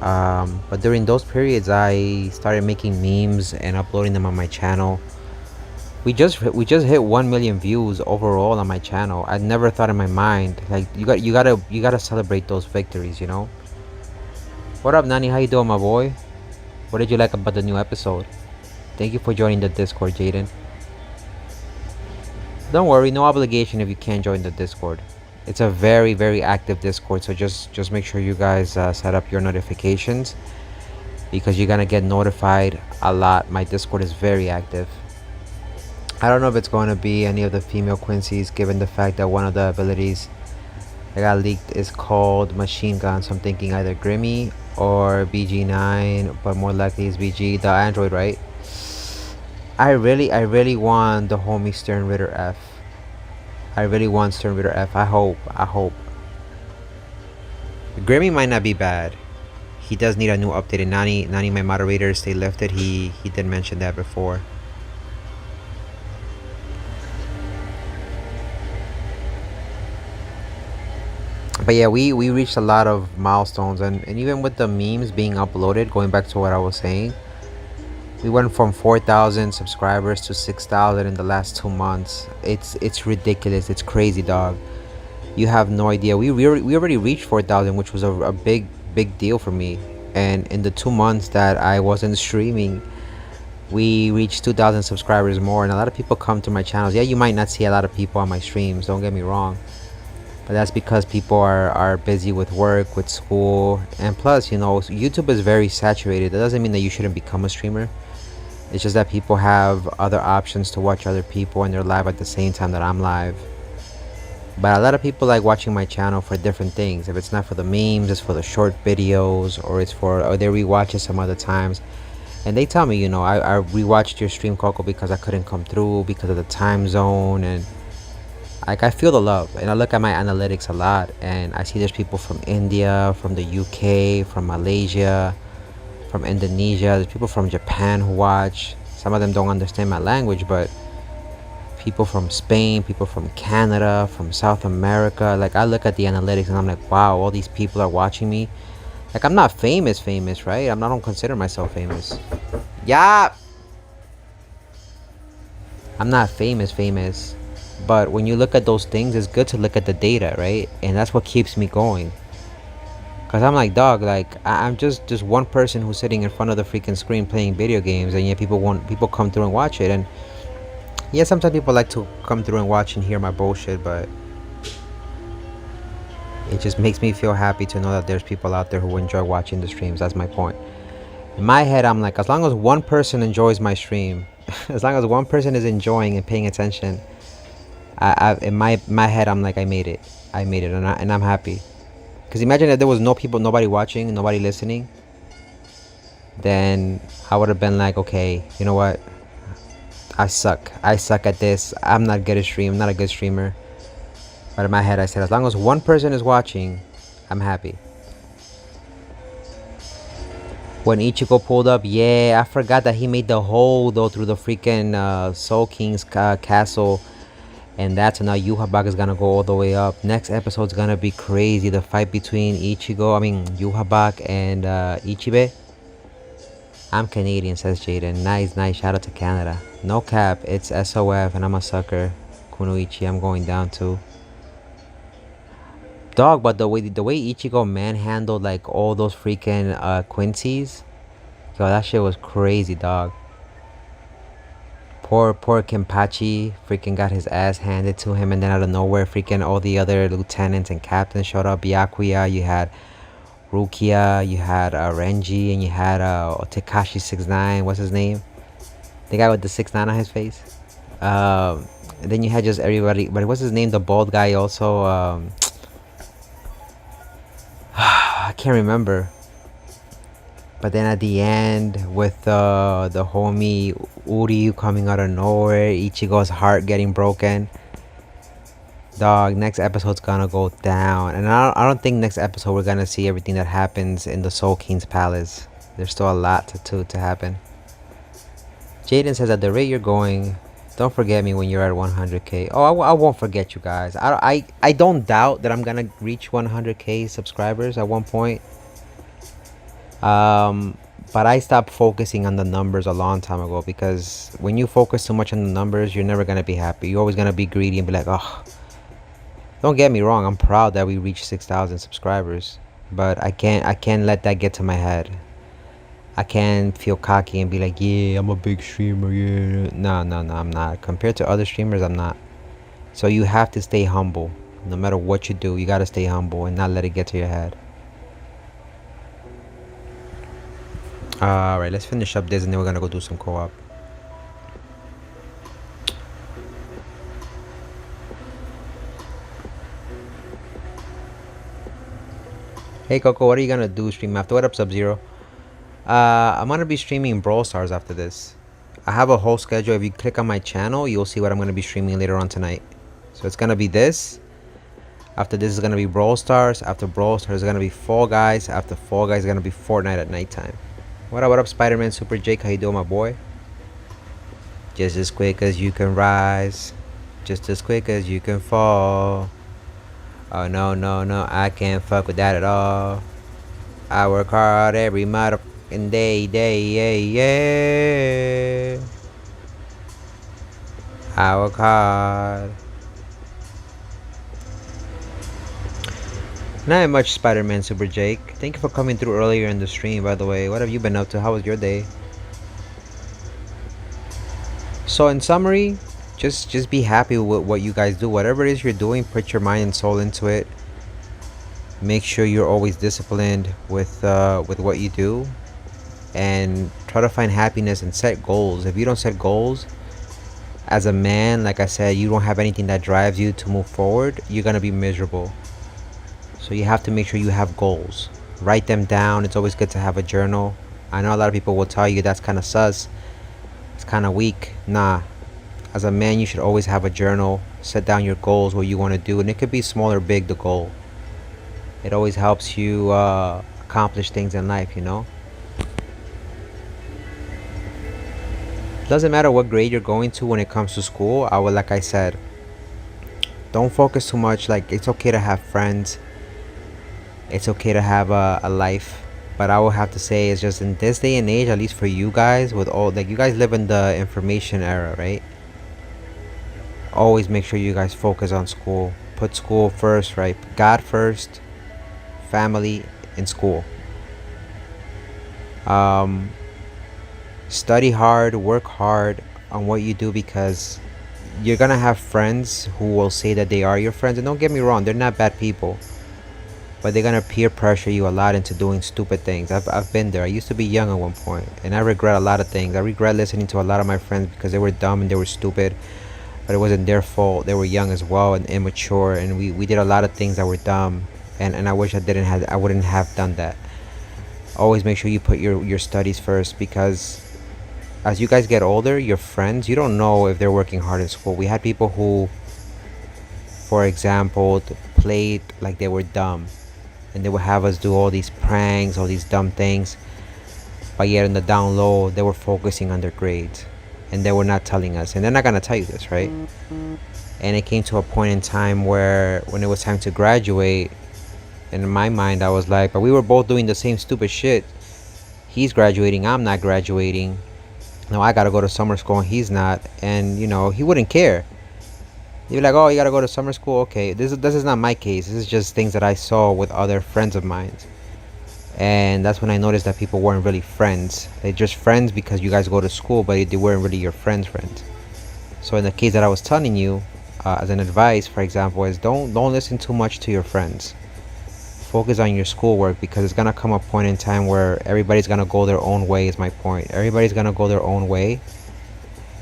But during those periods, I started making memes and uploading them on my channel. We just hit 1 million views overall on my channel. I never thought in my mind, like, you gotta celebrate those victories, What up, Nani? How you doing, my boy? What did you like about the new episode? Thank you for joining the Discord, Jaden. Don't worry, no obligation if you can't join the Discord. It's a very, very active Discord, so just make sure you guys set up your notifications, because you're gonna get notified a lot. My Discord is very active. I don't know if it's going to be any of the female Quincy's, given the fact that one of the abilities that got leaked is called Machine Gun, so I'm thinking either Grimmy or BG9, but more likely it's BG, the Android, right? I really want the homie Stern Ritter F. I really want Stern Ritter F. I hope. Grimmy might not be bad. He does need a new update. And Nani, my moderator, stay lifted. He did mention that before. But yeah, we reached a lot of milestones, and even with the memes being uploaded, going back to what I was saying, we went from 4,000 subscribers to 6,000 in the last 2 months. It's ridiculous. It's crazy, dog. You have no idea. We already reached 4,000, which was a big deal for me. And in the 2 months that I wasn't streaming, we reached 2,000 subscribers more. And a lot of people come to my channels. Yeah, you might not see a lot of people on my streams, don't get me wrong, but that's because people are busy with work, with school, and plus, YouTube is very saturated. That doesn't mean that you shouldn't become a streamer. It's just that people have other options to watch other people, and they're live at the same time that I'm live. But a lot of people like watching my channel for different things. If it's not for the memes, it's for the short videos, or they rewatch it some other times. And they tell me, I rewatched your stream, Coco, because I couldn't come through because of the time zone. And like, I feel the love, and I look at my analytics a lot, and I see there's people from India, from the UK, from Malaysia, from Indonesia. There's people from Japan who watch. Some of them don't understand my language, but people from Spain, people from Canada, from South America. Like, I look at the analytics and I'm like, wow, all these people are watching me. Like, I'm not famous, right? I don't consider myself famous. Yeah, I'm not famous. But when you look at those things, it's good to look at the data, right? And that's what keeps me going. Cause I'm like, dog, like, I'm just one person who's sitting in front of the freaking screen playing video games, and yeah, people come through and watch it. And yeah, sometimes people like to come through and watch and hear my bullshit, but it just makes me feel happy to know that there's people out there who enjoy watching the streams. That's my point. In my head, I'm like, as long as one person enjoys my stream, as long as one person is enjoying and paying attention, in my head, I'm like, I made it, and I'm happy. Because imagine if there was nobody watching, nobody listening, then I would have been like, okay, you know what? I suck at this. I'm not good at stream. I'm not a good streamer. But in my head, I said, as long as one person is watching, I'm happy. When Ichigo pulled up, yeah, I forgot that he made the hole though through the freaking Soul King's castle. And that's now Yuhabak is gonna go all the way up. Next episode's gonna be crazy. The fight between Yuhabak and Ichibe. I'm Canadian, says Jaden. Nice. Shout out to Canada. No cap, it's SOF, and I'm a sucker. Kunoichi, I'm going down too. Dog, but the way Ichigo manhandled like all those freaking Quincy's, yo, that shit was crazy, dog. Poor Kenpachi freaking got his ass handed to him, and then out of nowhere, freaking all the other lieutenants and captains showed up. Byakuya, you had Rukia, you had Renji, and you had Tekashi 69. What's his name? The guy with the 6'9" on his face. And then you had just everybody. But what's his name? The bald guy also. I can't remember. But then at the end, with the homie Uri coming out of nowhere, Ichigo's heart getting broken. Dog, next episode's gonna go down. And I don't think next episode we're gonna see everything that happens in the Soul King's palace. There's still a lot to happen. Jaden says, at the rate you're going, don't forget me when you're at 100k. Oh, I won't forget you guys. I don't doubt that I'm gonna reach 100k subscribers at one point. But I stopped focusing on the numbers a long time ago, because when you focus too much on the numbers, you're never gonna be happy. You're always gonna be greedy and be like, oh. Don't get me wrong, I'm proud that we reached 6,000 subscribers, but I can't let that get to my head. I can't feel cocky and be like, yeah, I'm a big streamer, yeah. No, I'm not. Compared to other streamers, I'm not. So you have to stay humble. No matter what you do, you gotta stay humble and not let it get to your head. Alright, let's finish up this and then we're gonna go do some co-op. Hey Coco, what are you gonna do stream after? What up, Sub-Zero? I'm gonna be streaming Brawl Stars after this. I have a whole schedule. If you click on my channel, you'll see what I'm gonna be streaming later on tonight. So it's gonna be this. After this is gonna be Brawl Stars. After Brawl Stars is gonna be Fall Guys. After Fall Guys is gonna be Fortnite at nighttime. What up, Spider-Man Super Jake? How you doing, my boy? Just as quick as you can rise, just as quick as you can fall. Oh no, no, no, I can't fuck with that at all. I work hard every motherfucking day, yeah, yeah. I work hard. Not much Spider-Man Super Jake. Thank you for coming through earlier in the stream, by the way. What have you been up to? How was your day? So in summary, just be happy with what you guys do. Whatever it is you're doing, put your mind and soul into it. Make sure you're always disciplined with what you do, and try to find happiness and set goals. If you don't set goals, as a man, like I said, you don't have anything that drives you to move forward, you're gonna be miserable. So you have to make sure you have goals. Write them down. It's always good to have a journal. I know a lot of people will tell you that's kind of sus. It's kind of weak. Nah. As a man, you should always have a journal. Set down your goals, what you want to do. And it could be small or big, the goal. It always helps you accomplish things in life, you know? Doesn't matter what grade you're going to when it comes to school. Like I said, don't focus too much. Like, it's okay to have friends. It's okay to have a life, but I will have to say it's just in this day and age, at least for you guys, with all, like, you guys live in the information era, right? Always make sure you guys focus on school. Put school first, right? God first, family, and school. Study hard, work hard on what you do, because you're gonna have friends who will say that they are your friends, and don't get me wrong, they're not bad people, but they're gonna peer pressure you a lot into doing stupid things. I've been there. I used to be young at one point, and I regret a lot of things. I regret listening to a lot of my friends because they were dumb and they were stupid, but it wasn't their fault. They were young as well and immature, and we did a lot of things that were dumb, and I wish I wouldn't have done that. Always make sure you put your studies first, because as you guys get older, your friends, you don't know if they're working hard in school. We had people who, for example, played like they were dumb, and they would have us do all these pranks, all these dumb things, but yet in the down low they were focusing on their grades, and they were not telling us, and they're not going to tell you this, right? And it came to a point in time where when it was time to graduate, in my mind I was like, but we were both doing the same stupid shit. He's graduating, I'm not graduating. Now I gotta go to summer school and he's not, and you know, he wouldn't care. You're like, oh, you gotta go to summer school? Okay, this is not my case. This is just things that I saw with other friends of mine. And that's when I noticed that people weren't really friends. They're just friends because you guys go to school, but they weren't really your friends. So in the case that I was telling you, as an advice, for example, is don't listen too much to your friends. Focus on your schoolwork, because it's gonna come a point in time where everybody's gonna go their own way, is my point. Everybody's gonna go their own way,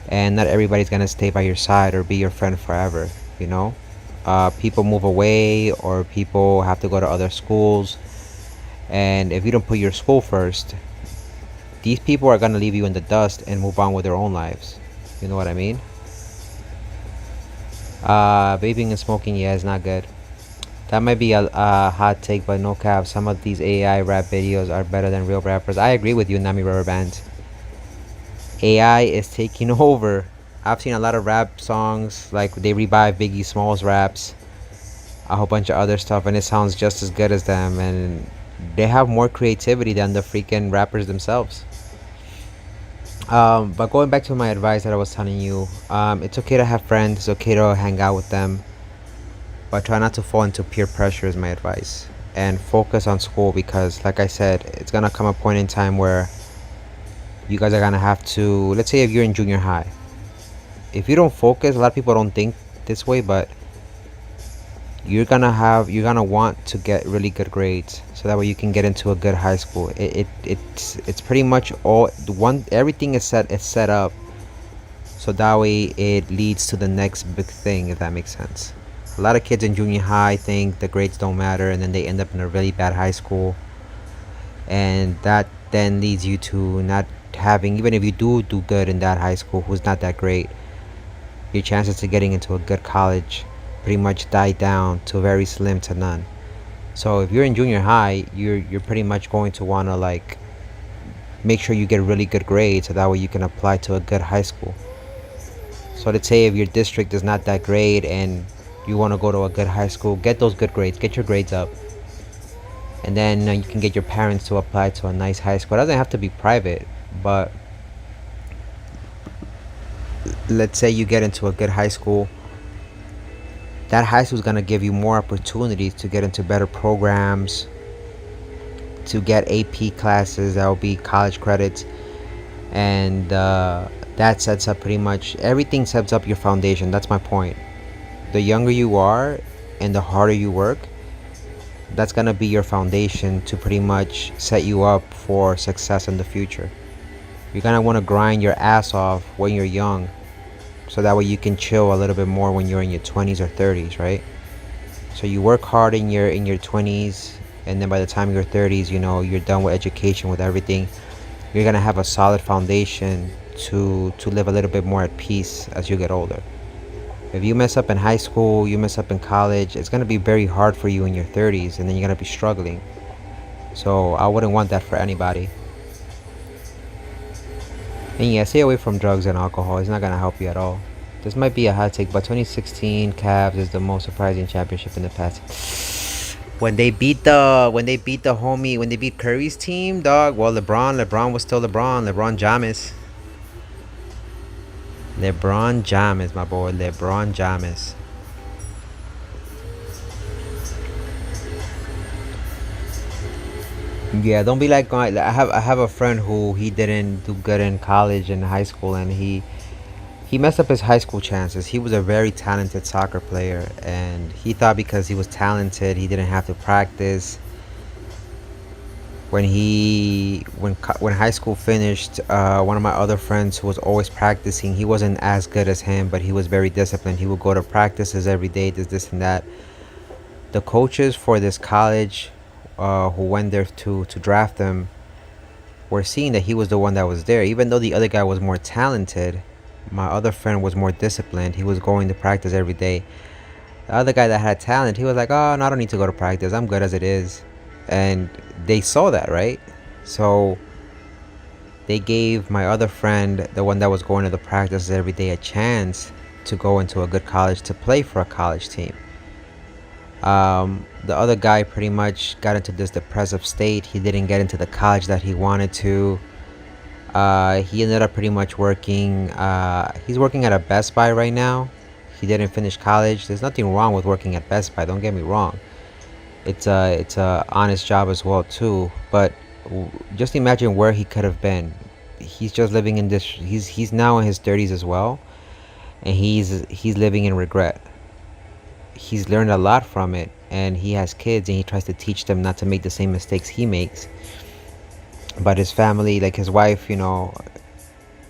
and not everybody's gonna stay by your side or be your friend forever, you know? People move away, or people have to go to other schools, and if you don't put your school first, these people are gonna leave you in the dust and move on with their own lives. You know what I mean? Vaping and smoking, yeah, is not good. That might be a hot take, but no cap, some of these AI rap videos are better than real rappers. I agree with you, Nami Rubber Band. AI is taking over. I've seen a lot of rap songs, like they revive Biggie Smalls raps, a whole bunch of other stuff, and it sounds just as good as them, and they have more creativity than the freaking rappers themselves. But going back to my advice that I was telling you, it's okay to have friends, it's okay to hang out with them, but try not to fall into peer pressure is my advice, and focus on school, because like I said, it's gonna come a point in time where you guys are gonna have to, let's say if you're in junior high, if you don't focus, a lot of people don't think this way, but you're gonna want to get really good grades, so that way you can get into a good high school. It's pretty much everything is set up, so that way it leads to the next big thing, if that makes sense. A lot of kids in junior high think the grades don't matter, and then they end up in a really bad high school, and that then leads you to not having, even if you do good in that high school who's not that great, your chances to getting into a good college pretty much die down to very slim to none. So if you're in junior high, you're pretty much going to want to, like, make sure you get really good grades, so that way you can apply to a good high school. So let's say if your district is not that great and You want to go to a good high school, get those good grades, get your grades up, and then you can get your parents to apply to a nice high school. It doesn't have to be private, but let's say you get into a good high school. That high school is going to give you more opportunities to get into better programs, to get AP classes that will be college credits, and that sets up pretty much everything, sets up your foundation. That's my point. The younger you are and the harder you work, that's going to be your foundation to pretty much set you up for success in the future. You're going to want to grind your ass off when you're young, so that way you can chill a little bit more when you're in your 20s or 30s, right? So you work hard in your 20s, and then by the time you're 30s, you know, you're done with education, with everything. You're going to have a solid foundation to live a little bit more at peace as you get older. If you mess up in high school, you mess up in college, it's going to be very hard for you in your 30s, and then you're going to be struggling. So I wouldn't want that for anybody. And yeah, stay away from drugs and alcohol. It's not going to help you at all. This might be a hot take, but 2016 Cavs is the most surprising championship in the past. When they beat Curry's team, dog. Well, LeBron was still LeBron James. LeBron James, my boy, LeBron James. Yeah, don't be like I have a friend who he didn't do good in college and high school, and he messed up his high school chances. He was a very talented soccer player, and he thought because he was talented, he didn't have to practice. When high school finished, one of my other friends who was always practicing, he wasn't as good as him, but he was very disciplined. He would go to practices every day, this and that. The coaches for this college, who went there to draft him, were seeing that he was the one that was there. Even though the other guy was more talented, my other friend was more disciplined. He was going to practice every day. The other guy that had talent, he was like, oh, no, I don't need to go to practice. I'm good as it is. And they saw that, right? So they gave my other friend, the one that was going to the practices every day, a chance to go into a good college, to play for a college team. The other guy pretty much got into this depressive state. He didn't get into the college that he wanted to. He ended up pretty much working. He's working at a Best Buy right now. He didn't finish college. There's nothing wrong with working at Best Buy. Don't get me wrong. It's a honest job as well too. But just imagine where he could have been. He's just living in this. He's now in his 30s as well, and he's living in regret. He's learned a lot from it, and he has kids, and he tries to teach them not to make the same mistakes he makes. But his family, like his wife, you know,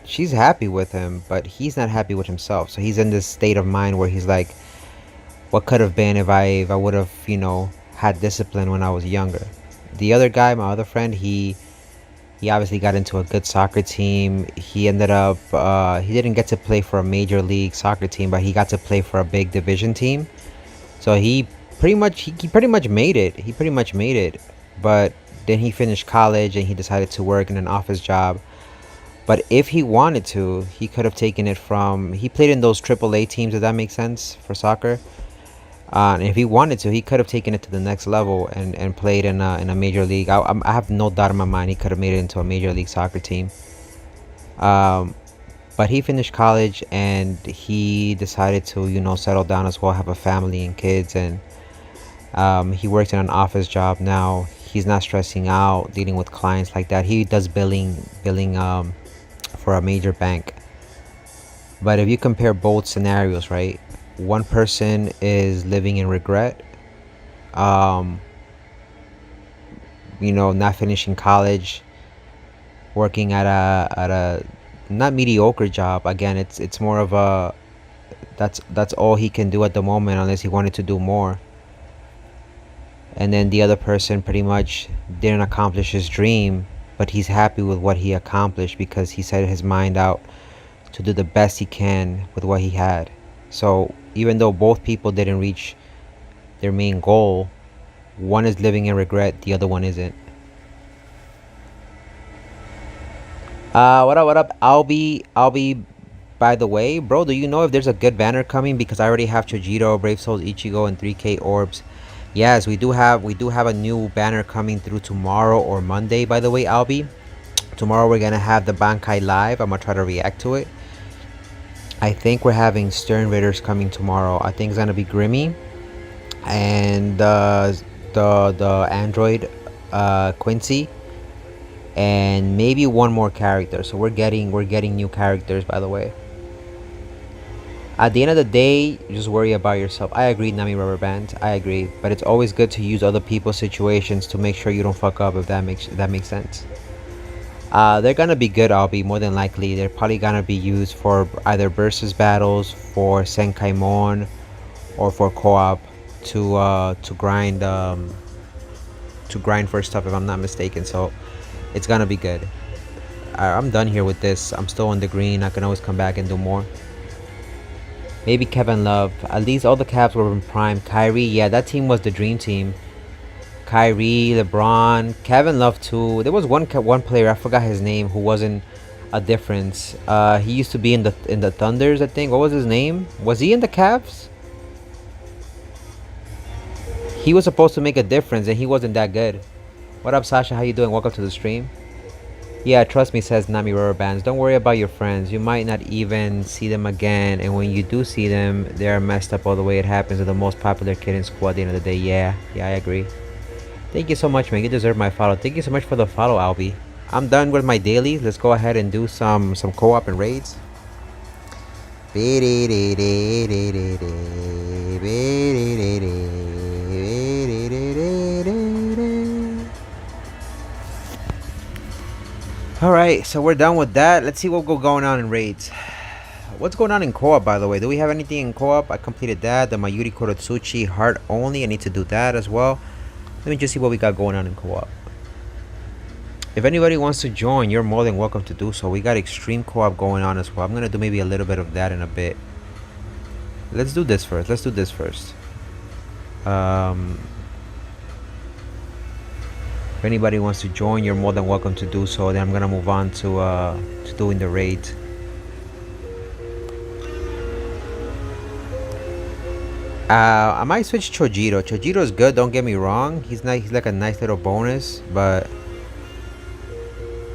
she's happy with him, but he's not happy with himself. So he's in this state of mind where he's like, what could have been if I would have, you know, had discipline when I was younger. The other guy, my other friend, he obviously got into a good soccer team. He ended up he didn't get to play for a major league soccer team, but he got to play for a big division team. So he pretty much made it. He pretty much made it. But then he finished college and he decided to work in an office job. But if he wanted to, he could have taken it from... He played in those AAA teams, if that makes sense, for soccer. And if he wanted to, he could have taken it to the next level and played in a major league. I have no doubt in my mind he could have made it into a major league soccer team. But he finished college and he decided to, you know, settle down as well, have a family and kids. And he works in an office job now. He's not stressing out dealing with clients like that. He does billing for a major bank. But if you compare both scenarios, right? One person is living in regret, you know, not finishing college, working at a not mediocre job. Again, it's more of a that's all he can do at the moment, unless he wanted to do more. And then the other person pretty much didn't accomplish his dream, but he's happy with what he accomplished because he set his mind out to do the best he can with what he had. So even though both people didn't reach their main goal, one is living in regret, the other one isn't. What up? I'll be By the way, bro, do you know if there's a good banner coming? Because I already have Chojito, Brave Souls, Ichigo, and 3K orbs. Yes, we do have a new banner coming through tomorrow or Monday, by the way, Albie. Tomorrow we're gonna have the Bankai live. I'm gonna try to react to it. I think we're having Stern Raiders coming tomorrow. I think it's gonna be Grimmy and the android Quincy, and maybe one more character. So we're getting new characters, by the way. At the end of the day, just worry about yourself. I agree, Nami Rubber Band. I agree, but it's always good to use other people's situations to make sure you don't fuck up. If that makes sense. They're gonna be good, Albie, more than likely. They're probably gonna be used for either versus battles, for Senkaimon, or for co-op to grind for stuff, if I'm not mistaken. So it's gonna be good. I'm done here with this. I'm still on the green. I can always come back and do more. Maybe Kevin Love. At least all the Cavs were in prime. Kyrie, yeah, that team was the dream team. Kyrie, LeBron, Kevin Love too. There was one player, I forgot his name, who wasn't a difference. He used to be in the Thunders, I think. What was his name? Was he in the Cavs? He was supposed to make a difference, and he wasn't that good. What up, Sasha? How you doing? Welcome to the stream. Yeah, trust me, says Nami Rubber Bands. Don't worry about your friends. You might not even see them again, and when you do see them, they're messed up all the way. It happens to the most popular kid in school at the end of the day. Yeah, I agree. Thank you so much, man. You deserve my follow. Thank you so much for the follow, Albie. I'm done with my daily. Let's go ahead and do some co-op and raids. Alright, so we're done with that. Let's see what going on in raids. What's going on in co-op, by the way? Do we have anything in co-op? I completed that. The Mayuri Korotsuchi heart only. I need to do that as well. Let me just see what we got going on in co-op. If anybody wants to join, you're more than welcome to do so. We got extreme co-op going on as well. I'm gonna do maybe a little bit of that in a bit. Let's do this first. If anybody wants to join, you're more than welcome to do so. Then I'm gonna move on to doing the raid. I might switch Chojito. Chojito is good, don't get me wrong. He's nice. He's like a nice little bonus, but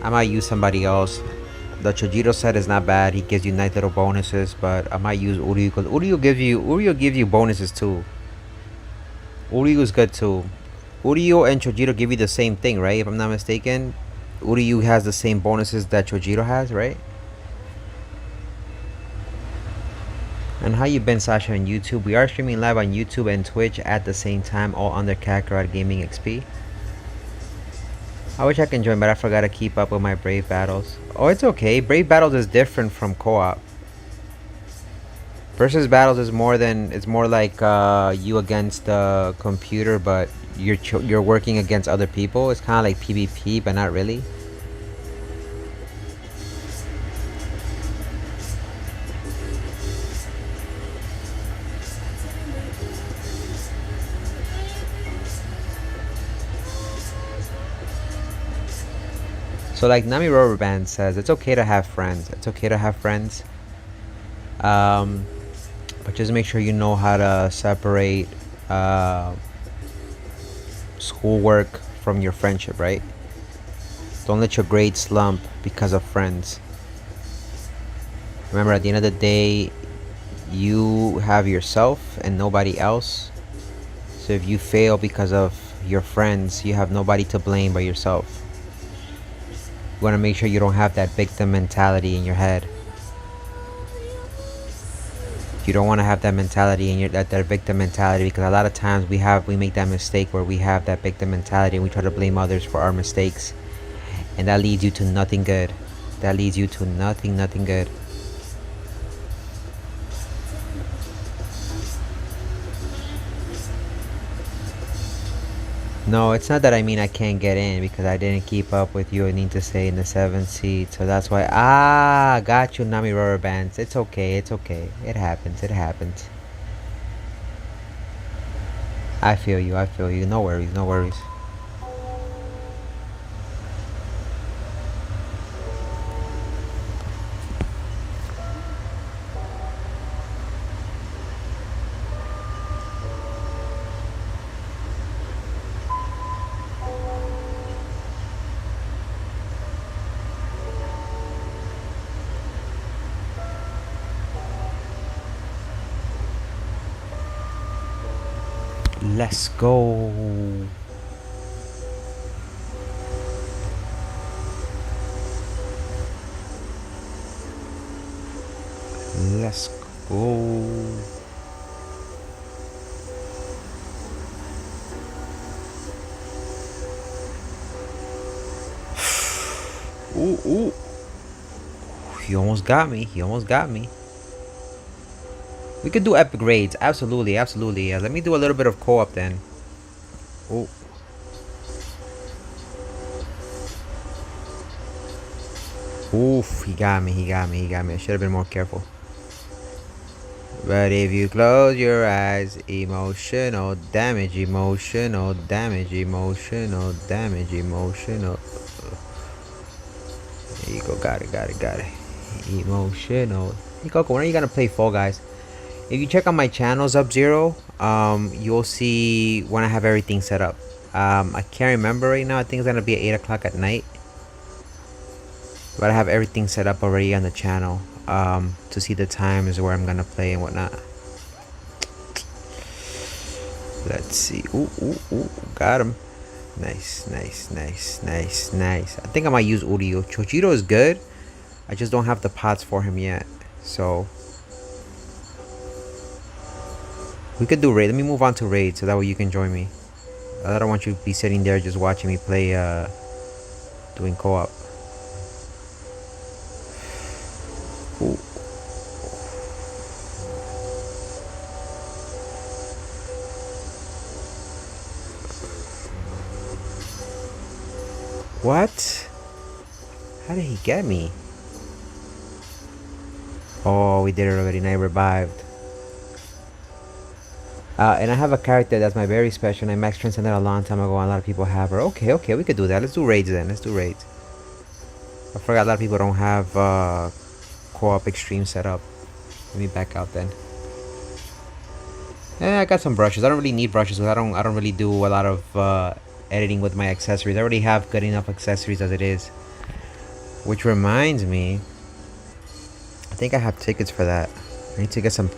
I might use somebody else. The Chojito set is not bad. He gives you nice little bonuses, but I might use Uryu, because Uryu gives you bonuses too. Uryu is good too. Uryu and Chojito give you the same thing, right? If I'm not mistaken, Uryu has the same bonuses that Chojito has, right? And how you been, Sasha, on YouTube? We are streaming live on YouTube and Twitch at the same time, all under Kakarot Gaming XP. I wish I can join, but I forgot to keep up with my Brave Battles. Oh, it's okay. Brave Battles is different from co-op. Versus Battles is more like you against the computer, but you're working against other people. It's kind of like PvP, but not really. So like Nami Rubber Band says, it's okay to have friends. But just make sure you know how to separate schoolwork from your friendship, right? Don't let your grades slump because of friends. Remember, at the end of the day, you have yourself and nobody else. So if you fail because of your friends, you have nobody to blame but yourself. You want to make sure you don't have that victim mentality in your head. You don't want to have that mentality in that victim mentality, because a lot of times we make that mistake where we have that victim mentality and we try to blame others for our mistakes, and that leads you to nothing good. That leads you to nothing good. No, it's not that I mean I can't get in because I didn't keep up with you. I need to stay in the 7th seat, so that's why. Got you, Nami Rubber Bands. It's okay. It happens. I feel you. No worries. Let's go. Let's go. Ooh, ooh. He almost got me. He almost got me. We could do epic raids. Absolutely, absolutely. Yeah, let me do a little bit of co-op then. Oh. Oof, he got me, he got me, he got me. I should have been more careful. But if you close your eyes, emotional damage, emotional damage, emotional damage, emotional. There you go, got it, got it, got it. Emotional. Hey Coco, when are you gonna play Fall Guys? If you check out my channel, Sub-Zero, you'll see when I have everything set up. I can't remember right now. I think it's gonna be at 8 o'clock at night. But I have everything set up already on the channel to see the times where I'm gonna play and whatnot. Let's see. Ooh, ooh, ooh. Got him. Nice, nice, nice, nice, nice. I think I might use Udio. Chochito is good. I just don't have the pots for him yet. So we could do raid. Let me move on to raid so that way you can join me. I don't want you to be sitting there just watching me play doing co-op. Ooh. What? How did he get me? Oh, we did it already. Now I revived. And I have a character that's my very special. And I max transcended a long time ago. And a lot of people have her. Okay, okay, we could do that. Let's do raids then. Let's do raids. I forgot a lot of people don't have co-op extreme set up. Let me back out then. I got some brushes. I don't really need brushes because I don't really do a lot of editing with my accessories. I already have good enough accessories as it is. Which reminds me, I think I have tickets for that. I need to get some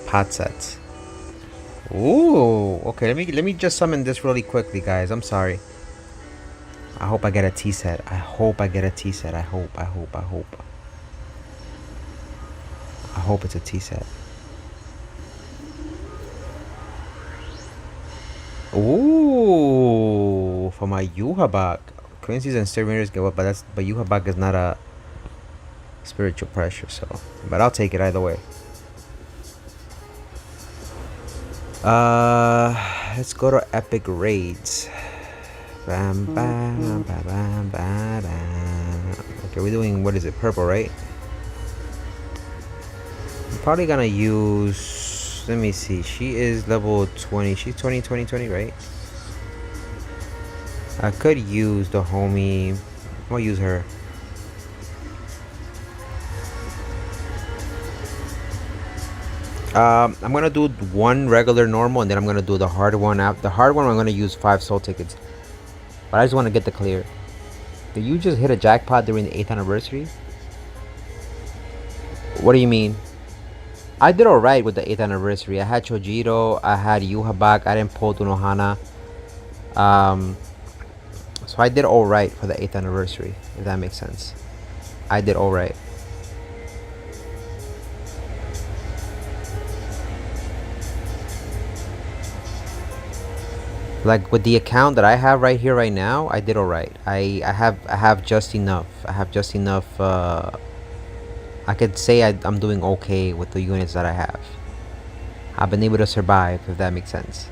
pot sets. Ooh, okay. Let me just summon this really quickly, guys. I'm sorry. I hope I get a T set. I hope I get a T set. I hope. I hope it's a T set. Ooh, for my Yuhabak. Quincy's and Terminators get what, but Yuhabak is not a spiritual pressure, so but I'll take it either way. Let's go to epic raids. Bam, bam, bam, bam, bam, bam. Okay, we're doing, what is it, purple, right? I'm probably gonna use, let me see, she is level 20, she's 20, 20, 20, right? I could use the homie, I'll use her. I'm gonna do one regular normal and then I'm gonna do the hard one. The hard one I'm gonna use 5 soul tickets. But I just want to get the clear. Did you just hit a jackpot during the 8th anniversary? What do you mean? I did alright with the 8th anniversary. I had Chojiro, I had Yuhabak, I didn't pull Dunohana. So I did alright for the 8th anniversary, if that makes sense. I did alright. Like with the account that I have right here right now, I did alright. I have just enough. I have just enough. I could say I'm doing okay with the units that I have. I've been able to survive, if that makes sense.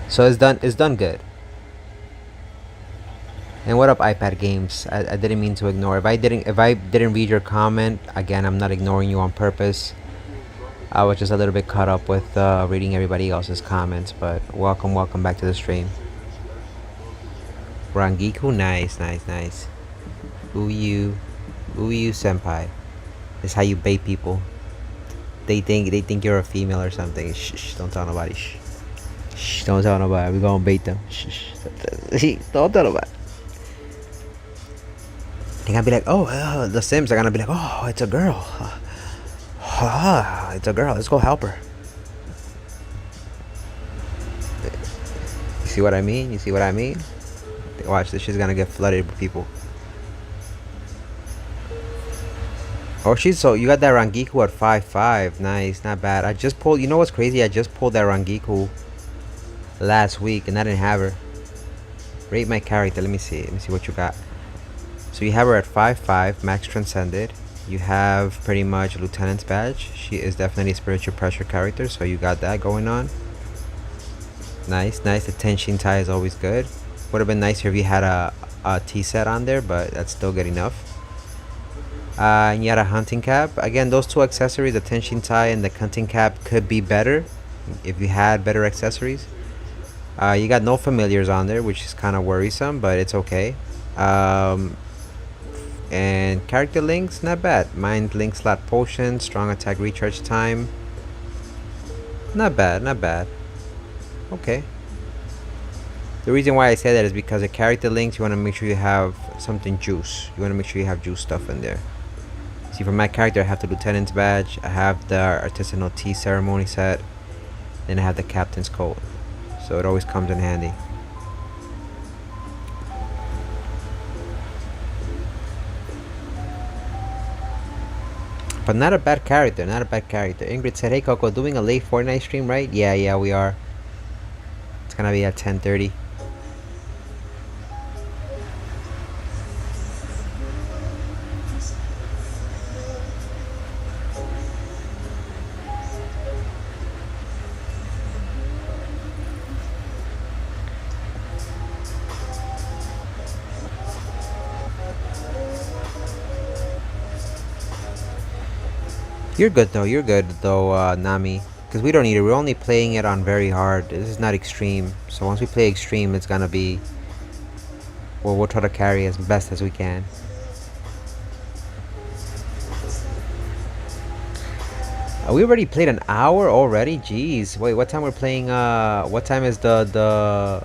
So it's done good. And what up, iPad games? I didn't mean to ignore. If I didn't read your comment, again, I'm not ignoring you on purpose. I was just a little bit caught up with reading everybody else's comments, but welcome back to the stream. Rangiku, nice. Uyu senpai. Is how you bait people. They think you're a female or something. Shh, don't tell nobody. Shh, don't tell nobody. We're gonna bait them. Shh. Don't tell nobody. They're gonna be like, oh, the Sims are gonna be like, oh, it's a girl. It's a girl. Let's go help her. see what I mean? You see what I mean? Watch, this shit's gonna get flooded with people. Oh, you got that Rangiku at 5.5. Nice, not bad. I just pulled, you know what's crazy? I just pulled that Rangiku last week and I didn't have her. Rate my character. Let me see what you got. So you have her at 5.5, max transcended. You have pretty much Lieutenant's badge. She is definitely a spiritual pressure character, so you got that going on. Nice. The Tenshin tie is always good. Would have been nicer if you had a T set on there, but that's still good enough. And you had a hunting cap. Again, those two accessories, the Tenshin tie and the hunting cap, could be better if you had better accessories. You got no familiars on there, which is kind of worrisome, but it's okay. And character links, not bad. Mind link slot potion, strong attack recharge time. Not bad. Okay. The reason why I say that is because the character links, you want to make sure you have something juice. You want to make sure you have juice stuff in there. See, for my character, I have the Lieutenant's badge, I have the Artisanal Tea Ceremony set, then I have the Captain's coat. So it always comes in handy. But not a bad character, Ingrid said, hey Coco, doing a late Fortnite stream, right? Yeah, we are. It's gonna be at 10:30. You're good though, Nami. Because we don't need it. We're only playing it on very hard. This is not extreme. So once we play extreme, it's gonna be... Well, we'll try to carry as best as we can. We already played an hour already? Jeez. Wait, what time we're playing? What time is the... Oh,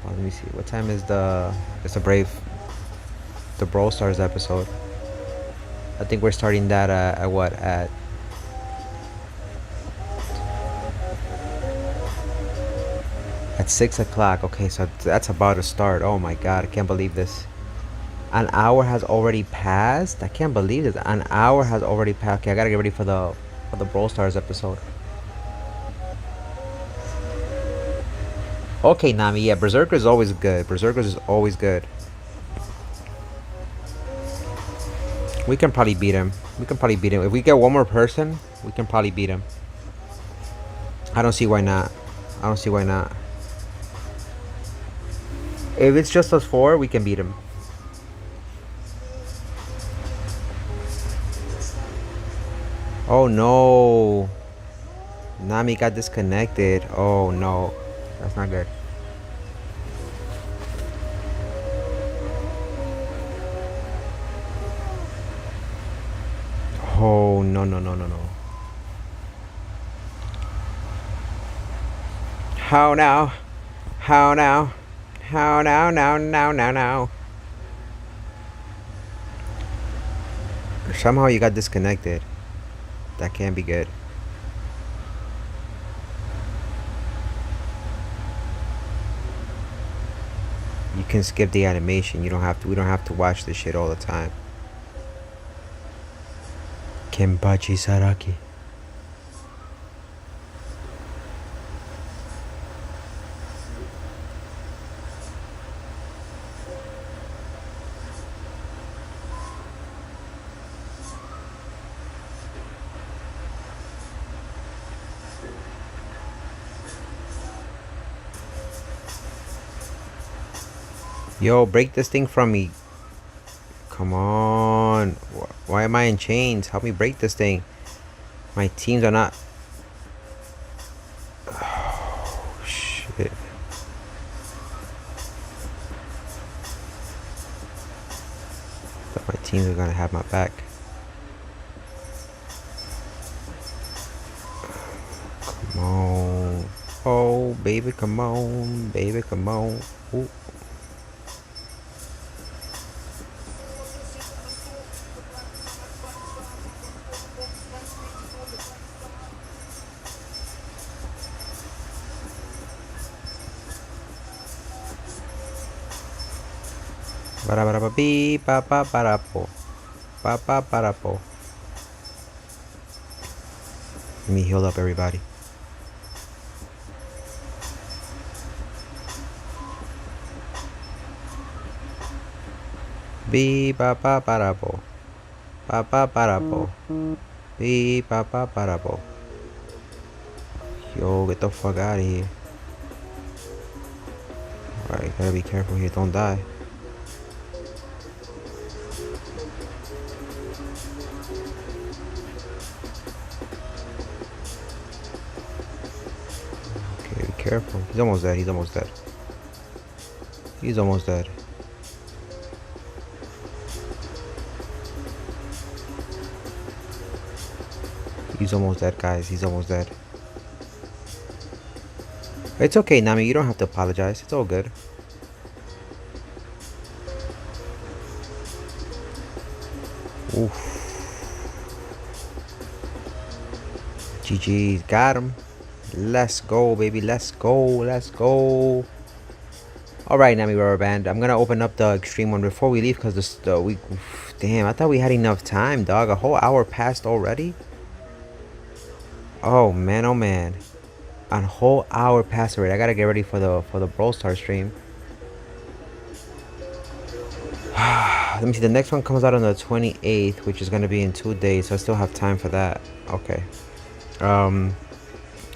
let me see. What time is the... It's the Brawl Stars episode. I think we're starting that at what? At 6 o'clock. Okay, so that's about to start. Oh my god, I can't believe this. An hour has already passed. I can't believe this. An hour has already passed. Okay, I gotta get ready for the Brawl Stars episode. Okay, Nami. Yeah, Berserker is always good. We can probably beat him. If we get one more person, we can probably beat him. I don't see why not. If it's just us four, we can beat him. Oh no. Nami got disconnected. Oh no. That's not good. Oh no. How now? Somehow you got disconnected. That can't be good. You can skip the animation. We don't have to watch this shit all the time. Kenpachi Saraki. Yo, break this thing from me. Come on. Why am I in chains? Help me break this thing. My teams are not... Oh, shit. But my teams are gonna have my back. Come on. Oh, baby, come on. Ooh. Para para pa pi pa pa para po. Pa pa para po. Let me heal up everybody. Bi pa pa para po. Pa pa para po. Bi pa pa para po. Yo, get the fuck out of here. Alright, gotta be careful here, don't die. Okay, be careful. He's almost dead, he's almost dead. He's almost dead. He's almost dead, guys. He's almost dead. It's okay, Nami. You don't have to apologize. It's all good. Oof. GG's. Got him. Let's go, baby. Let's go. Let's go. Alright, Nami Rubber Band. I'm gonna open up the extreme one before we leave because we. Damn, I thought we had enough time, dog. A whole hour passed already? Oh man, oh man. A whole hour passed already. I gotta get ready for the Brawl Star stream. Let me see. The next one comes out on the 28th, which is gonna be in 2 days. So I still have time for that. Okay.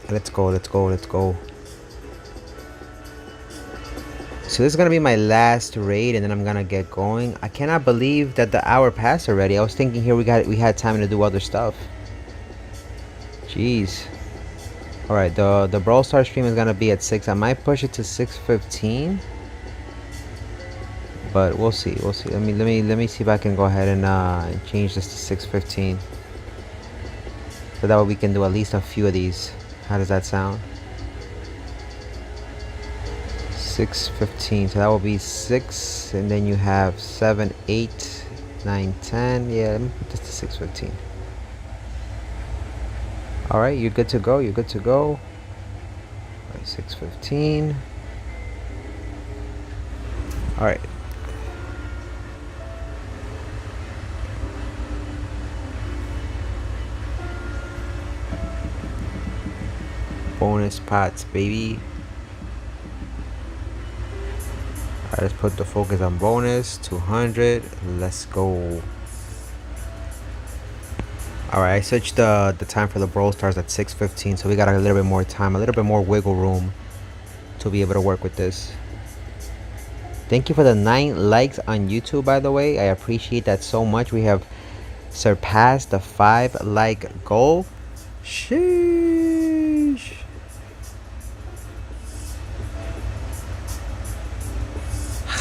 Let's go. Let's go. Let's go. So this is gonna be my last raid, and then I'm gonna get going. I cannot believe that the hour passed already. I was thinking here we had time to do other stuff. Jeez. All right, the Brawl Star stream is gonna be at 6. I might push it to 6:15, but we'll see. We'll see. Let me see if I can go ahead and change this to 6:15, so that way we can do at least a few of these. How does that sound? 6:15. So that will be 6, and then you have 7, 8, 9, 10. Yeah, let me put this to 6:15. All right, you're good to go. You're good to go. All right, 6:15. All right. Bonus pots, baby. Alright, let's put the focus on bonus. 200. Let's go. Alright, I switched the time for the Brawl Stars at 6:15, so we got a little bit more time, a little bit more wiggle room to be able to work with this. Thank you for the 9 likes on YouTube, by the way. I appreciate that so much. We have surpassed the 5 like goal. Sheesh.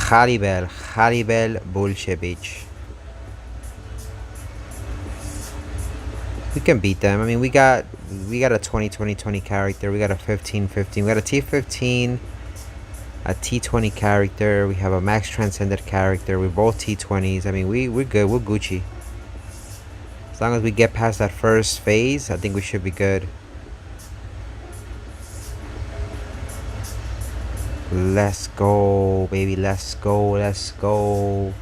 Haribel Bolshevich. We can beat them. I mean, we got a 20 character. We got a 15. We got a T15, a T20 character. We have a max transcended character. We're both T20s. I mean, we're good. We're Gucci. As long as we get past that first phase, I think we should be good. Let's go, baby. Let's go. Let's go.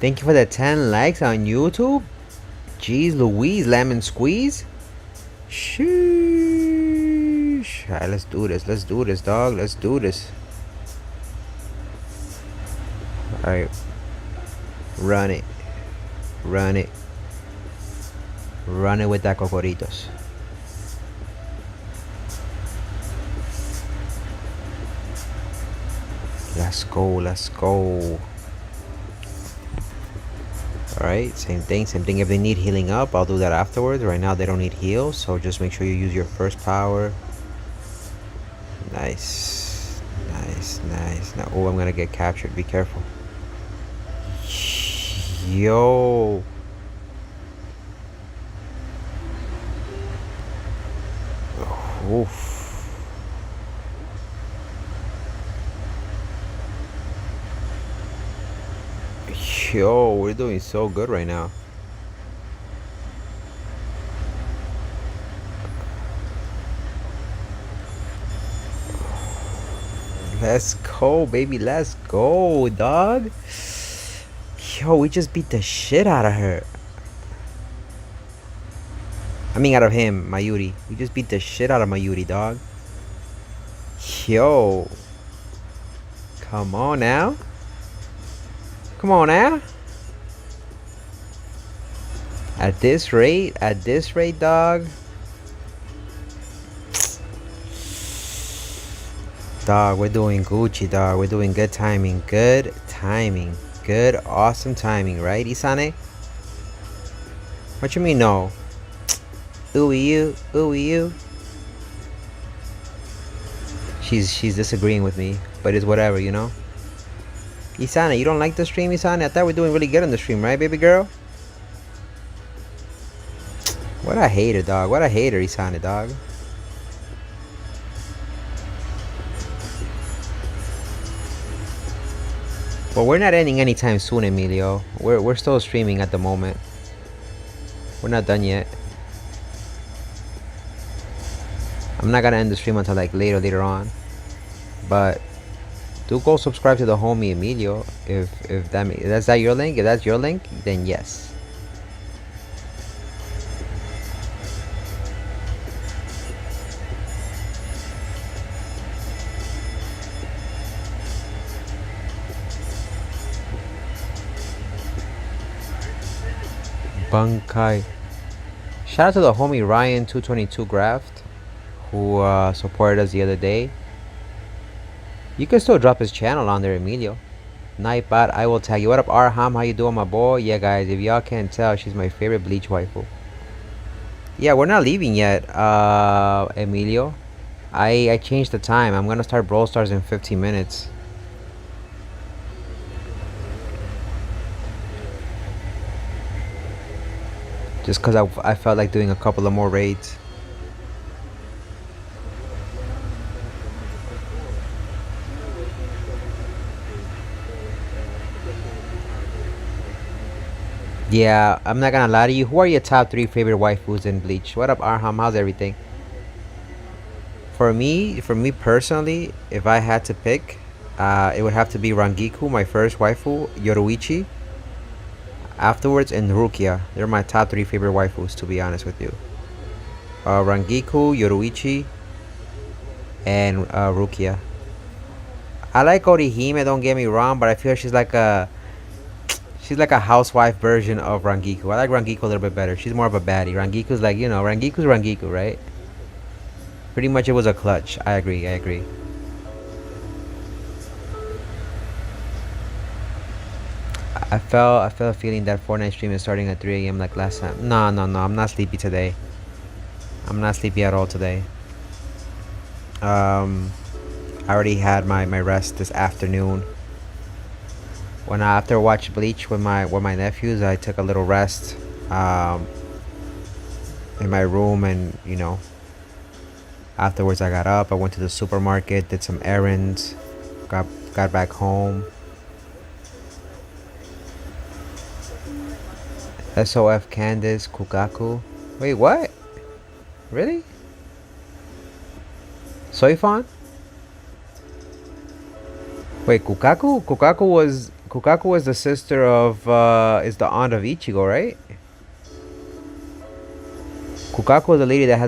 Thank you for the 10 likes on YouTube. Jeez Louise, lemon squeeze. Sheesh. Alright, let's do this. Let's do this, dog. Let's do this. Alright. Run it. Run it. Run it with that cocoritos. Let's go. Let's go. Alright, same thing. If they need healing up, I'll do that afterwards. Right now they don't need heal, so just make sure you use your first power. Nice. Now, oh, I'm gonna get captured. Be careful. Yo. Oof. Yo, we're doing so good right now. Let's go, baby. Let's go, dog. Yo, we just beat the shit out of her. I mean, out of him, Mayuri. We just beat the shit out of Mayuri, dog. Yo. Come on now. Come on now. At this rate, dog. Dog, we're doing Gucci, dog. We're doing good timing. Good timing. Good, awesome timing, right, Isane? What you mean, no? Ooey you, ooey you. She's disagreeing with me, but it's whatever, you know? Isane, you don't like the stream, Isane? I thought we were doing really good on the stream, right, baby girl? What a hater, dog. What a hater, Isane, dog. Well, we're not ending anytime soon, Emilio. We're still streaming at the moment. We're not done yet. I'm not gonna end the stream until like later on. But do go subscribe to the homie Emilio. If that's that your link. If that's your link, then yes. Bankai. Shout out to the homie Ryan222 Graft, who supported us the other day. You can still drop his channel on there, Emilio. Nightbot, I will tag you. What up, Arham? How you doing, my boy? Yeah, guys, if y'all can't tell, she's my favorite Bleach waifu. Yeah, we're not leaving yet, Emilio. I changed the time. I'm gonna start Brawl Stars in 15 minutes. Just because I felt like doing a couple of more raids. Yeah, I'm not gonna lie to you. Who are your top 3 favorite waifus in Bleach? What up, Arham? How's everything? For me personally, if I had to pick, it would have to be Rangiku, my first waifu, Yoruichi, afterwards, and Rukia. They're my top 3 favorite waifus, to be honest with you. Rangiku, Yoruichi, and Rukia. I like Orihime, don't get me wrong, but I feel she's like a housewife version of Rangiku. I like Rangiku a little bit better. She's more of a baddie. Rangiku's like, you know, Rangiku's Rangiku, right? Pretty much it was a clutch. I agree. I felt a feeling that Fortnite stream is starting at 3 a.m. like last time. No. I'm not sleepy today. I'm not sleepy at all today. I already had my rest this afternoon. After I watched Bleach with my nephews, I took a little rest in my room, and you know, afterwards I got up. I went to the supermarket, did some errands, got back home. SOF Candace Kukaku. Wait, what? Really? Soifan? Wait, Kukaku? Kukaku was the sister of is the aunt of Ichigo, right? Kukaku is the lady that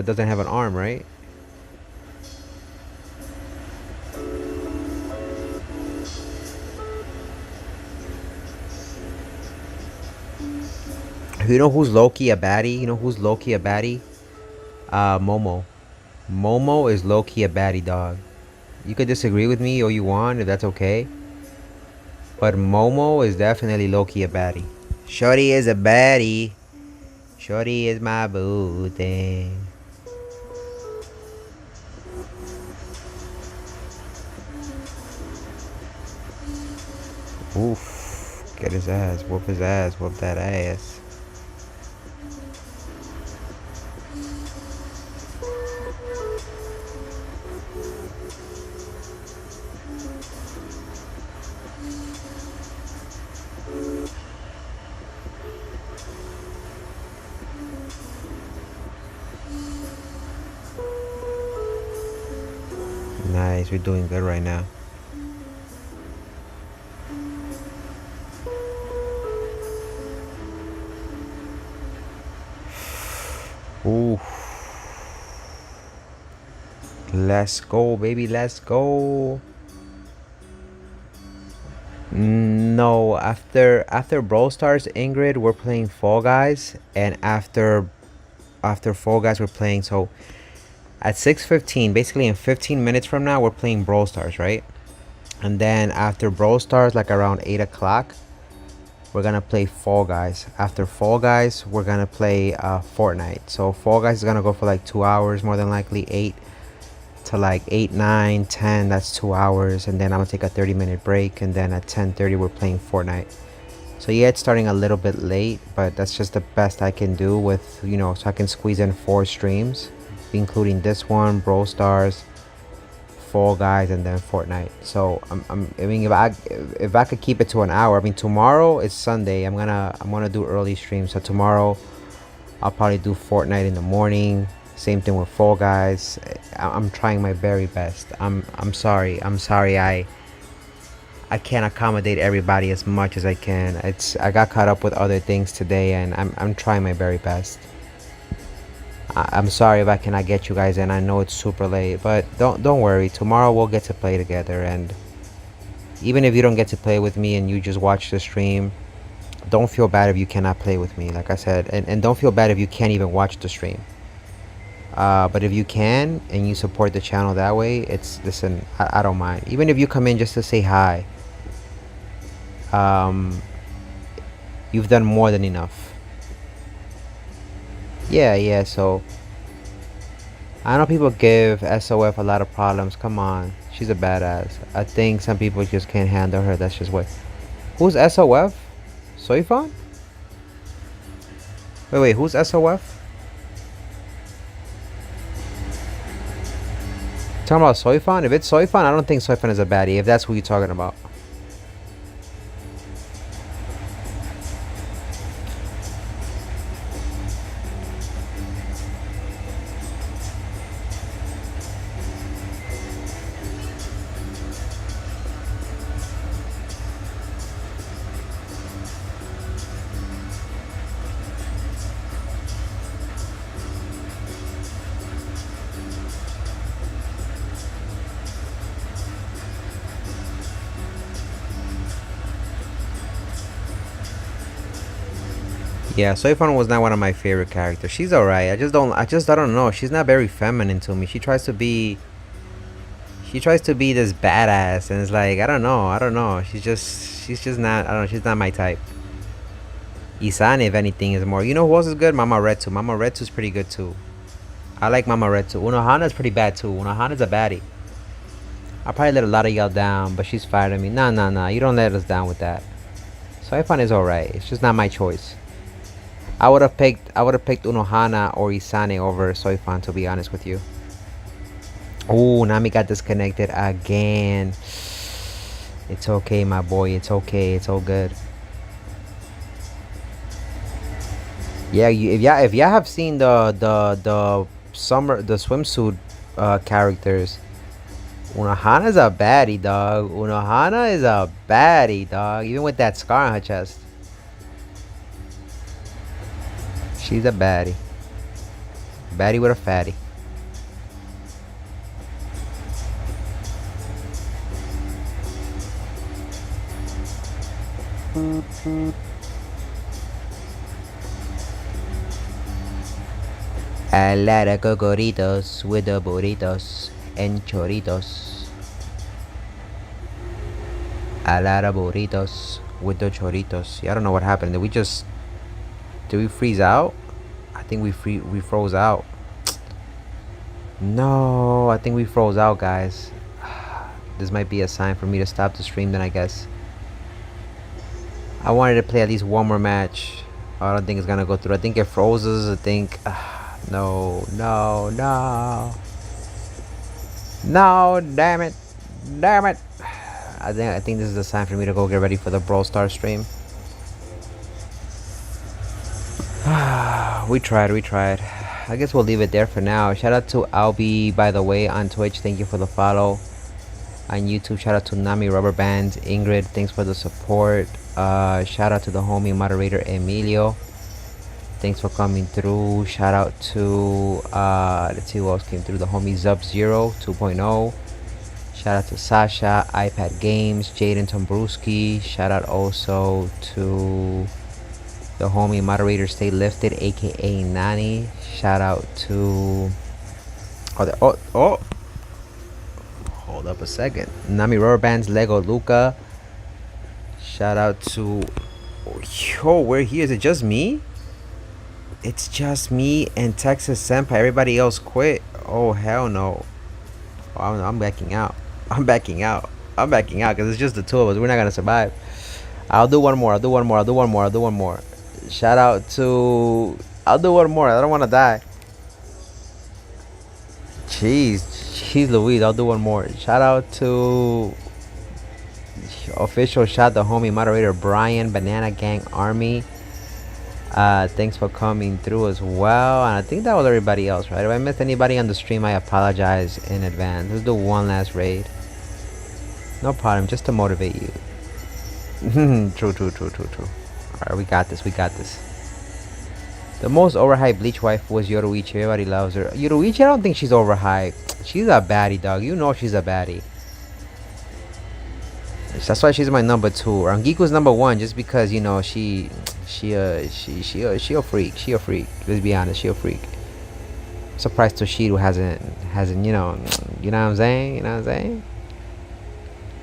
doesn't have an arm, right? You know who's low-key a baddie? Momo. Momo is low-key a baddie, dog. You could disagree with me all you want, if that's okay. But Momo is definitely low-key a baddie. Shorty is a baddie. Shorty is my boo thing. Oof. Get his ass. Whoop his ass. Whoop that ass. Nice, we're doing good right now. Ooh. Let's go, baby. Let's go. No, after Brawl Stars, Ingrid, we're playing Fall Guys, and after Fall Guys, we're playing. So at 6:15, basically in 15 minutes from now, we're playing Brawl Stars, right? And then after Brawl Stars, like around 8 o'clock, we're gonna play Fall Guys. After Fall Guys, we're gonna play Fortnite. So Fall Guys is gonna go for like 2 hours, more than likely 8 to like 8, 9, 10. That's 2 hours, and then I'm gonna take a 30-minute break, and then at 10:30 we're playing Fortnite. So yeah, it's starting a little bit late, but that's just the best I can do with, so I can squeeze in 4 streams, including this one, Brawl Stars, Fall Guys, and then Fortnite. So I mean, if I could keep it to an hour. I mean, tomorrow is Sunday. I'm gonna do early streams. So tomorrow I'll probably do Fortnite in the morning. Same thing with Fall Guys. I'm trying my very best. I'm sorry. I can't accommodate everybody as much as I can. I got caught up with other things today, and I'm trying my very best. I'm sorry if I cannot get you guys in. I know it's super late, but don't worry. Tomorrow we'll get to play together, and even if you don't get to play with me and you just watch the stream, don't feel bad if you cannot play with me, like I said, and don't feel bad if you can't even watch the stream. But if you can and you support the channel that way, listen, I don't mind. Even if you come in just to say hi, you've done more than enough. Yeah, so I know people give SOF a lot of problems. Come on, she's a badass. I think some people just can't handle her. That's just what. Who's SOF? Soifan? Wait, who's SOF? Talking about Soifan? If it's Soifan, I don't think Soifan is a baddie, if that's who you're talking about. Yeah, Soifan was not one of my favorite characters. She's alright. I don't know. She's not very feminine to me. She tries to be this badass, and it's like, I don't know. She's just not, I don't know, she's not my type. Isane, if anything, is more. You know who else is good? Mama Retsu. Mama Retsu's pretty good too. I like Mama Retsu. Unohana's pretty bad too. Unohana's a baddie. I probably let a lot of y'all down, but she's firing me. Nah. You don't let us down with that. Soifan is alright. It's just not my choice. I would have picked Unohana or Isane over Soifan, to be honest with you. Oh, Nami got disconnected again. It's okay, my boy. It's okay. It's all good. Yeah, if y'all have seen the swimsuit characters, Unohana's a baddie, dog. Unohana is a baddie, dog. Even with that scar on her chest. She's a baddie. Baddie with a fatty. A lot of cocoritos with the burritos and choritos. A lot of burritos with the choritos. Yeah, I don't know what happened. Did we freeze out? I think we froze out. No, I think we froze out, guys. This might be a sign for me to stop the stream then, I guess. I wanted to play at least one more match. I don't think it's gonna go through. I think it froze. I think no, damn it. I think this is a sign for me to go get ready for the Brawl Stars stream. We tried. I guess we'll leave it there for now. Shout out to Albi, by the way, on Twitch. Thank you for the follow. On YouTube, shout out to Nami Rubber Bands, Ingrid, thanks for the support. Shout out to the homie moderator Emilio, thanks for coming through. Shout out to let's see who else came through. The homie Zub Zero 2.0. Shout out to Sasha, iPad Games, Jaden Tombruski. Shout out also to the homie moderator Stay Lifted, aka Nani. Shout out to hold up a second. Nami Rubber Bands, Lego Luca. Shout out to where he is. It just me? It's just me and Texas Senpai. Everybody else quit. Oh hell no. I'm backing out. I'm backing out because it's just the two of us. We're not gonna survive. I'll do one more. Shout out to. I'll do one more. I don't want to die. Jeez Louise. I'll do one more. Shout out to official shot the homie moderator Brian Banana Gang Army. Thanks for coming through as well. And I think that was everybody else, right? If I missed anybody on the stream, I apologize in advance. Let's do one last raid. No problem, just to motivate you. True. Alright, we got this. The most overhyped Bleach wife was Yoruichi. Everybody loves her. Yoruichi, I don't think she's overhyped. She's a baddie, dog. You know she's a baddie. That's why she's my number 2. Rangiku's number 1, just because, you know, she a freak. She a freak. Let's be honest, she a freak. I'm surprised Toshido hasn't, you know what I'm saying?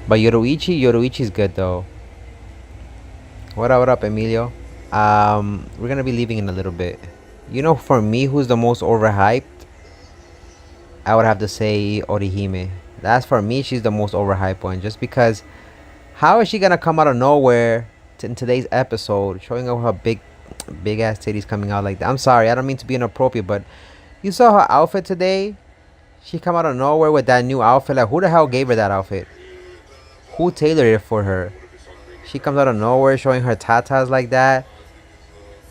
But Yoruichi's good though. What up, Emilio? We're gonna be leaving in a little bit. You know, for me, who's the most overhyped? I would have to say Orihime. That's for me. She's the most overhyped one, just because. How is she gonna come out of nowhere in today's episode, showing off her big ass titties coming out like that? I'm sorry, I don't mean to be inappropriate, but you saw her outfit today. She come out of nowhere with that new outfit. Like, who the hell gave her that outfit? Who tailored it for her? She comes out of nowhere showing her tatas like that.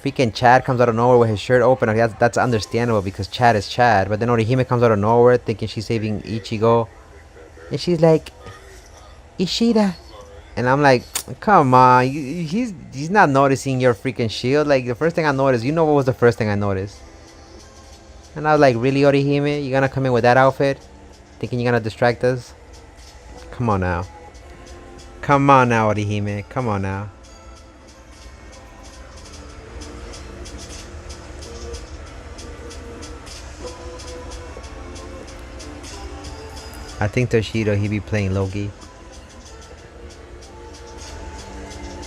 Freaking Chad comes out of nowhere with his shirt open. Okay, that's understandable because Chad is Chad. But then Orihime comes out of nowhere thinking she's saving Ichigo, and she's like, Ishida. And I'm like, come on, he's not noticing your freaking shield. Like, the first thing I noticed, what was the first thing I noticed? And I was like, really, Orihime? You gonna come in with that outfit? Thinking you're gonna distract us? Come on now, Orihime. Come on now. I think Toshido, he be playing Loki.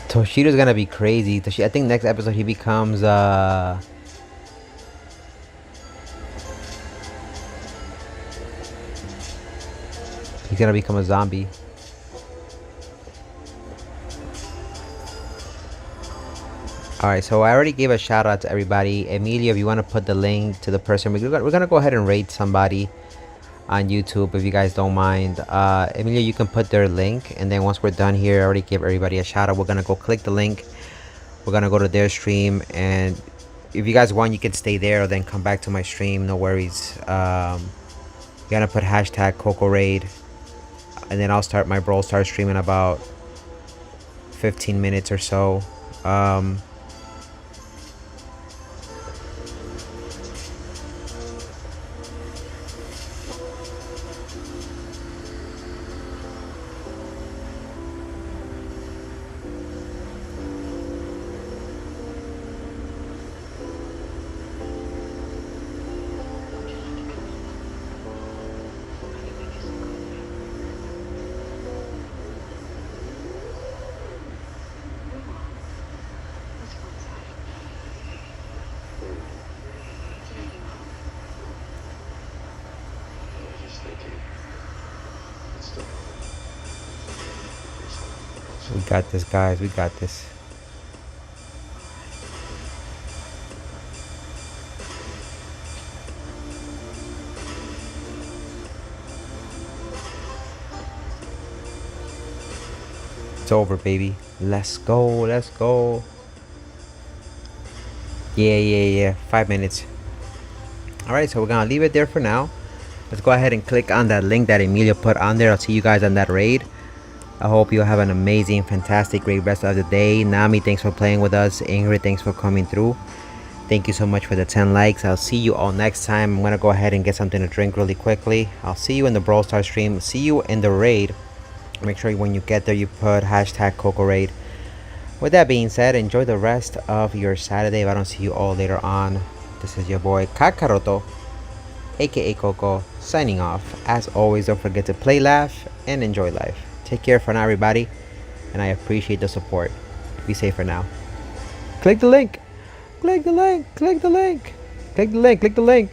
Toshido's gonna be crazy. I think next episode he becomes he's gonna become a zombie. Alright, so I already gave a shout out to everybody. Emilio, if you want to put the link to the person, we're gonna go ahead and rate somebody on YouTube, if you guys don't mind. Emilio, you can put their link, and then once we're done here, I already gave everybody a shout out. We're gonna go click the link, we're gonna go to their stream, and if you guys want, you can stay there or then come back to my stream, no worries. You're gonna put hashtag Coco Raid, and then I'll start my Brawl Stars stream in about 15 minutes or so. We got this, guys. We got this. It's over, baby. Let's go. Let's go. Yeah. 5 minutes. Alright, so we're gonna leave it there for now. Let's go ahead and click on that link that Emilio put on there. I'll see you guys on that raid. I hope you have an amazing, fantastic, great rest of the day. Nami, thanks for playing with us. Ingrid, thanks for coming through. Thank you so much for the 10 likes. I'll see you all next time. I'm gonna go ahead and get something to drink really quickly. I'll see you in the Brawl Stars stream. See you in the raid. Make sure when you get there you put hashtag Coco Raid. With that being said, enjoy the rest of your Saturday. If I don't see you all later on, this is your boy Kakaroto, aka Coco, signing off. As always, don't forget to play, laugh, and enjoy life. Take care for now, everybody, and I appreciate the support. Be safe for now. Click the link. Click the link. Click the link. Click the link. Click the link.